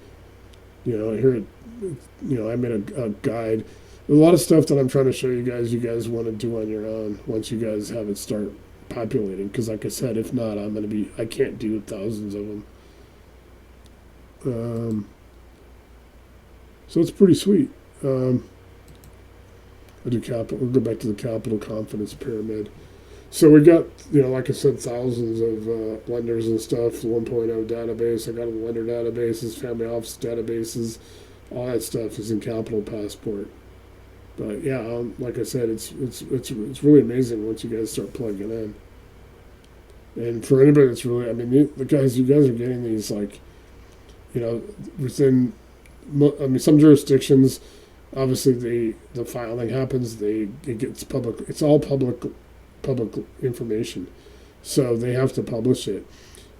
here, I made a guide. A lot of stuff that I'm trying to show you guys want to do on your own once you guys have it start populating, because like I said, if not, I can't do thousands of them. So it's pretty sweet. We'll go back to the capital confidence pyramid. So we got, like I said, thousands of lenders and stuff, the 1.0 database. I got the lender databases, family office databases, all that stuff is in Capital Passport. But yeah, like I said, it's really amazing once you guys start plugging in. And for anybody that's really, you guys are getting these like, within, some jurisdictions, obviously the filing happens, it gets public. It's all public information, so they have to publish it.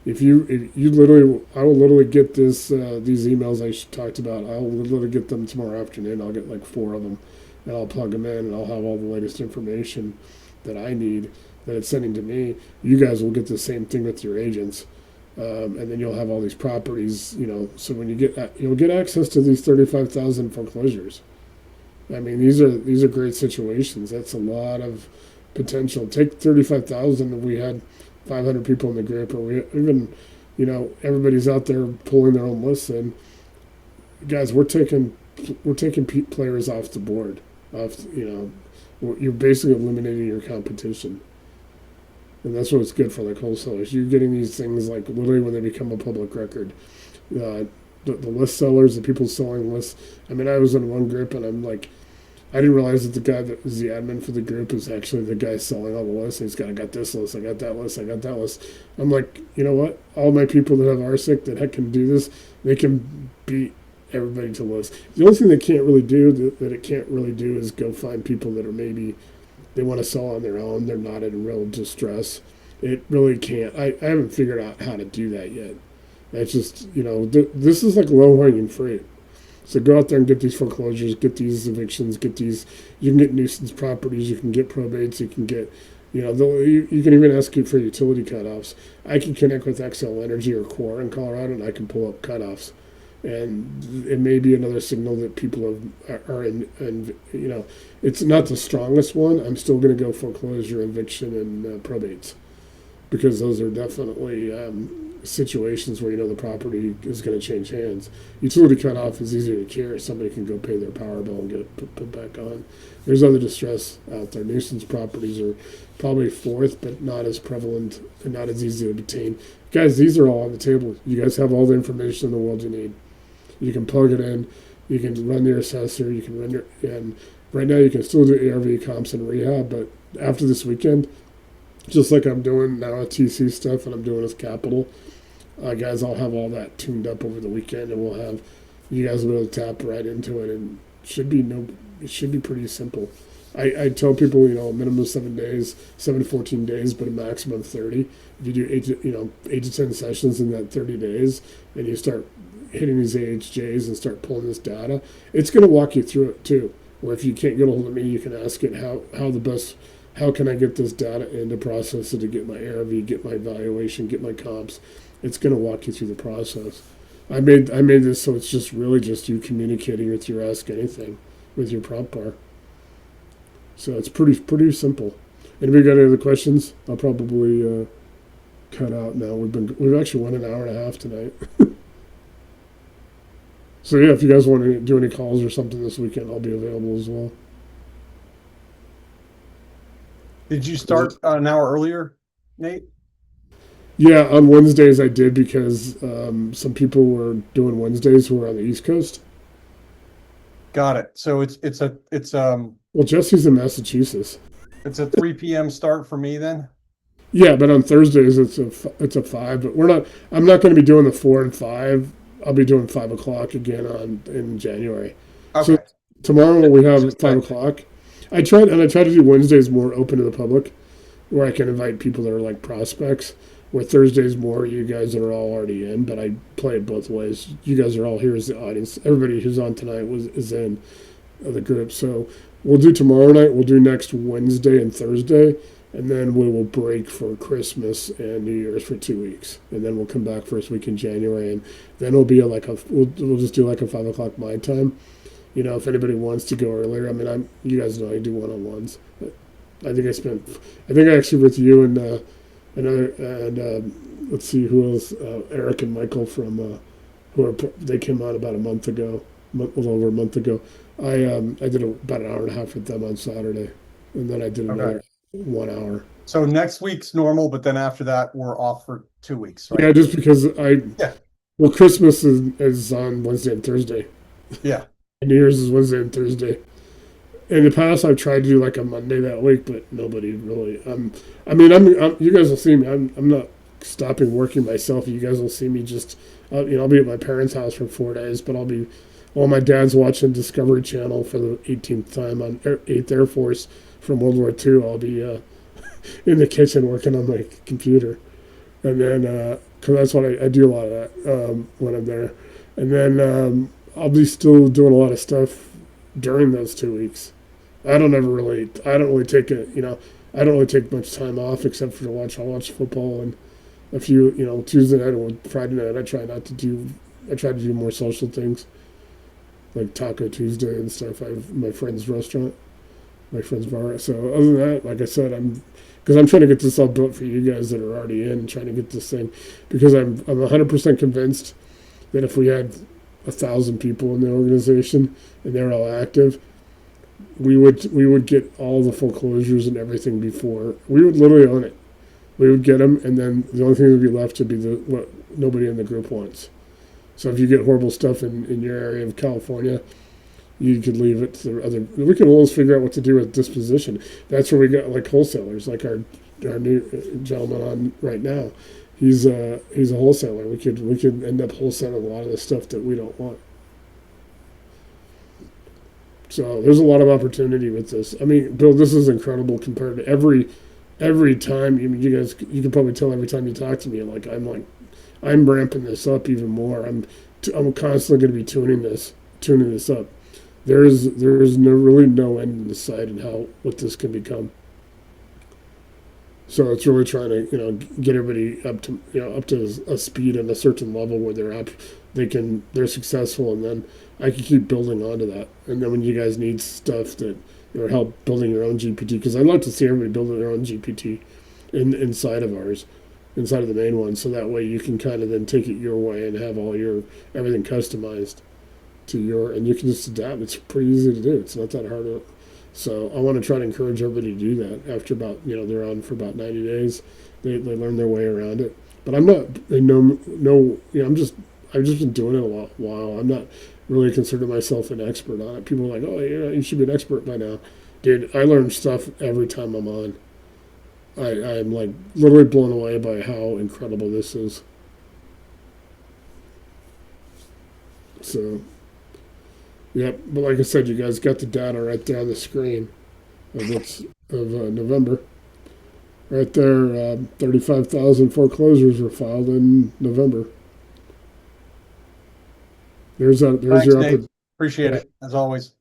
If you literally, I will literally get these emails I talked about. I'll literally get them tomorrow afternoon. I'll get like 4 of them, and I'll plug them in, and I'll have all the latest information that I need that it's sending to me. You guys will get the same thing with your agents, and then you'll have all these properties. So when you'll get access to these 35,000 foreclosures. These are great situations. That's a lot of potential. Take 35,000 if we had 500 people in the group, or we even, everybody's out there pulling their own lists in. Guys, we're taking players off the board. You're basically eliminating your competition, and that's what's good for like wholesalers. You're getting these things like literally when they become a public record. The list sellers, the people selling lists. I was in one group, and I'm like, I didn't realize that the guy that was the admin for the group is actually the guy selling all the lists. And he's got, I got this list, I got that list, I got that list. I'm like, you know what? All my people that have RCIC that can do this, they can beat everybody to list. The only thing they can't really do, that it can't really do, is go find people that are maybe, they want to sell on their own, they're not in real distress. It really can't. I haven't figured out how to do that yet. That's just, this is like low-hanging fruit. So go out there and get these foreclosures, get these evictions, you can get nuisance properties, you can get probates, you can get, you can even ask you for utility cutoffs. I can connect with XL Energy or Core in Colorado, and I can pull up cutoffs. and it may be another signal that people are in, and it's not the strongest one. I'm still going to go foreclosure, eviction, and probates, because those are definitely situations where the property is going to change hands. Utility cutoff is easier to cure. Somebody can go pay their power bill and get it put back on. There's other distress out there. Nuisance properties are probably fourth, but not as prevalent and not as easy to obtain. Guys, these are all on the table. You guys have all the information in the world you need. You can plug it in. You can run your assessor. You can run your, and right now you can still do ARV comps and rehab, but after this weekend, just like I'm doing now with TC stuff and I'm doing with capital, guys, I'll have all that tuned up over the weekend, and we'll have you guys will be able to tap right into it, and it should be pretty simple. I tell people, a minimum of 7 days, 7 to 14 days, but a maximum of 30. If you do 8 to 10 sessions in that 30 days, and you start hitting these AHJs and start pulling this data, it's going to walk you through it too. Or if you can't get a hold of me, you can ask it how can I get this data into process to get my ARV, get my valuation, get my comps. It's going to walk you through the process. I made this so it's just really just you communicating with your Ask Anything with your prompt bar. So it's pretty simple. Anybody got any other questions? I'll probably cut out now. We've actually went an hour and a half tonight. So yeah, if you guys want to do any calls or something this weekend, I'll be available as well. Did you start an hour earlier, Nate? Yeah, on Wednesdays I did because some people were doing Wednesdays who were on the East Coast. Got it. So it's Well, Jesse's in Massachusetts. it's a 3 p.m. start for me then. Yeah, but on Thursdays it's a 5. But I'm not going to be doing the 4 and 5. I'll be doing 5 o'clock again in January. Okay. So tomorrow we have 5 o'clock. I try to do Wednesdays more open to the public, where I can invite people that are like prospects. Where Thursdays more you guys that are all already in, but I play it both ways. You guys are all here as the audience. Everybody who's on tonight is in the group. So we'll do tomorrow night. We'll do next Wednesday and Thursday, and then we will break for Christmas and New Year's for 2 weeks, and then we'll come back first week in January, and then it'll be we'll just do like a 5 o'clock my time. If anybody wants to go earlier, I mean, you guys know I do one-on-ones. But I think I actually with you and let's see who else, Eric and Michael from they came on about a little over a month ago. I did about an hour and a half with them on Saturday, and then I did another 1 hour. So next week's normal, but then after that we're off for 2 weeks, right? Yeah, just because Christmas is on Wednesday and Thursday. Yeah. And New Year's is Wednesday and Thursday. In the past, I've tried to do like a Monday that week, but nobody really. You guys will see me. I'm not stopping working myself. You guys will see me just. I'll be at my parents' house for 4 days, but while my dad's watching Discovery Channel for the 18th time on 8th Air Force from World War II. I'll be in the kitchen working on my computer, and then because that's what I do a lot of that when I'm there, and then I'll be still doing a lot of stuff during those 2 weeks. I don't really take I don't really take much time off except for I'll watch football and a few, Tuesday night or Friday night. I try to do more social things like Taco Tuesday and stuff. I have my friend's restaurant, my friend's bar. So other than that, like I said, I'm trying to get this all built for you guys that are already in and trying to get this thing, because I'm 100% convinced that if we had 1,000 people in the organization and they're all active, we would get all the foreclosures and everything before. We would literally own it. We would get them, and then the only thing that would be left would be what nobody in the group wants. So if you get horrible stuff in your area of California, you could leave it to the other. We can always figure out what to do with disposition. That's where we got like wholesalers, like our new gentleman on right now. He's a wholesaler. We could end up wholesaling a lot of the stuff that we don't want. So there's a lot of opportunity with this. I mean, Bill, this is incredible compared to every time. I mean, you can probably tell every time you talk to me, I'm ramping this up even more. I'm constantly going to be tuning this up. There is really no end in sight in what this can become. So it's really trying to get everybody up to a speed and a certain level where they're they're successful, and then I can keep building onto that. And then when you guys need stuff that or help building your own GPT, because I'd like to see everybody building their own GPT inside of ours, inside of the main one, so that way you can kind of then take it your way and have all your everything customized to your, and you can just adapt. It's pretty easy to do. It's not that hard. So I want to try to encourage everybody to do that. After about they're on for about 90 days, they learn their way around it. But I'm not I've just been doing it a while. I'm not really consider myself an expert on it. People are like, oh, you should be an expert by now. Dude, I learn stuff every time I'm on. I'm like literally blown away by how incredible this is. So, yep. But like I said, you guys got the data right there on the screen of November. Right there, 35,000 foreclosures were filed in November. There's Thanks, your Nate. upper. Appreciate it, as always.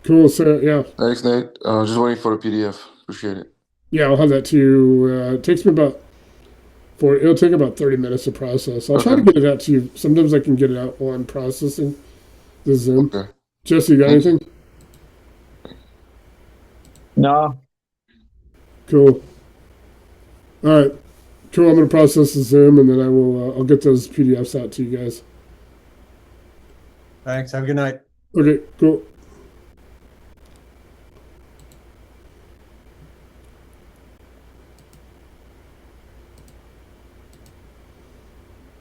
Cool. So yeah. Thanks, Nate. Just waiting for the PDF. Appreciate it. Yeah, I'll have that to you. It takes me it'll take about 30 minutes to process. I'll try to get it out to you. Sometimes I can get it out while I'm processing the Zoom. Okay. Jesse, you got anything? No. Cool. All right. Cool. I'm going to process the Zoom, and then I'll get those PDFs out to you guys. Thanks. Have a good night. Okay, cool.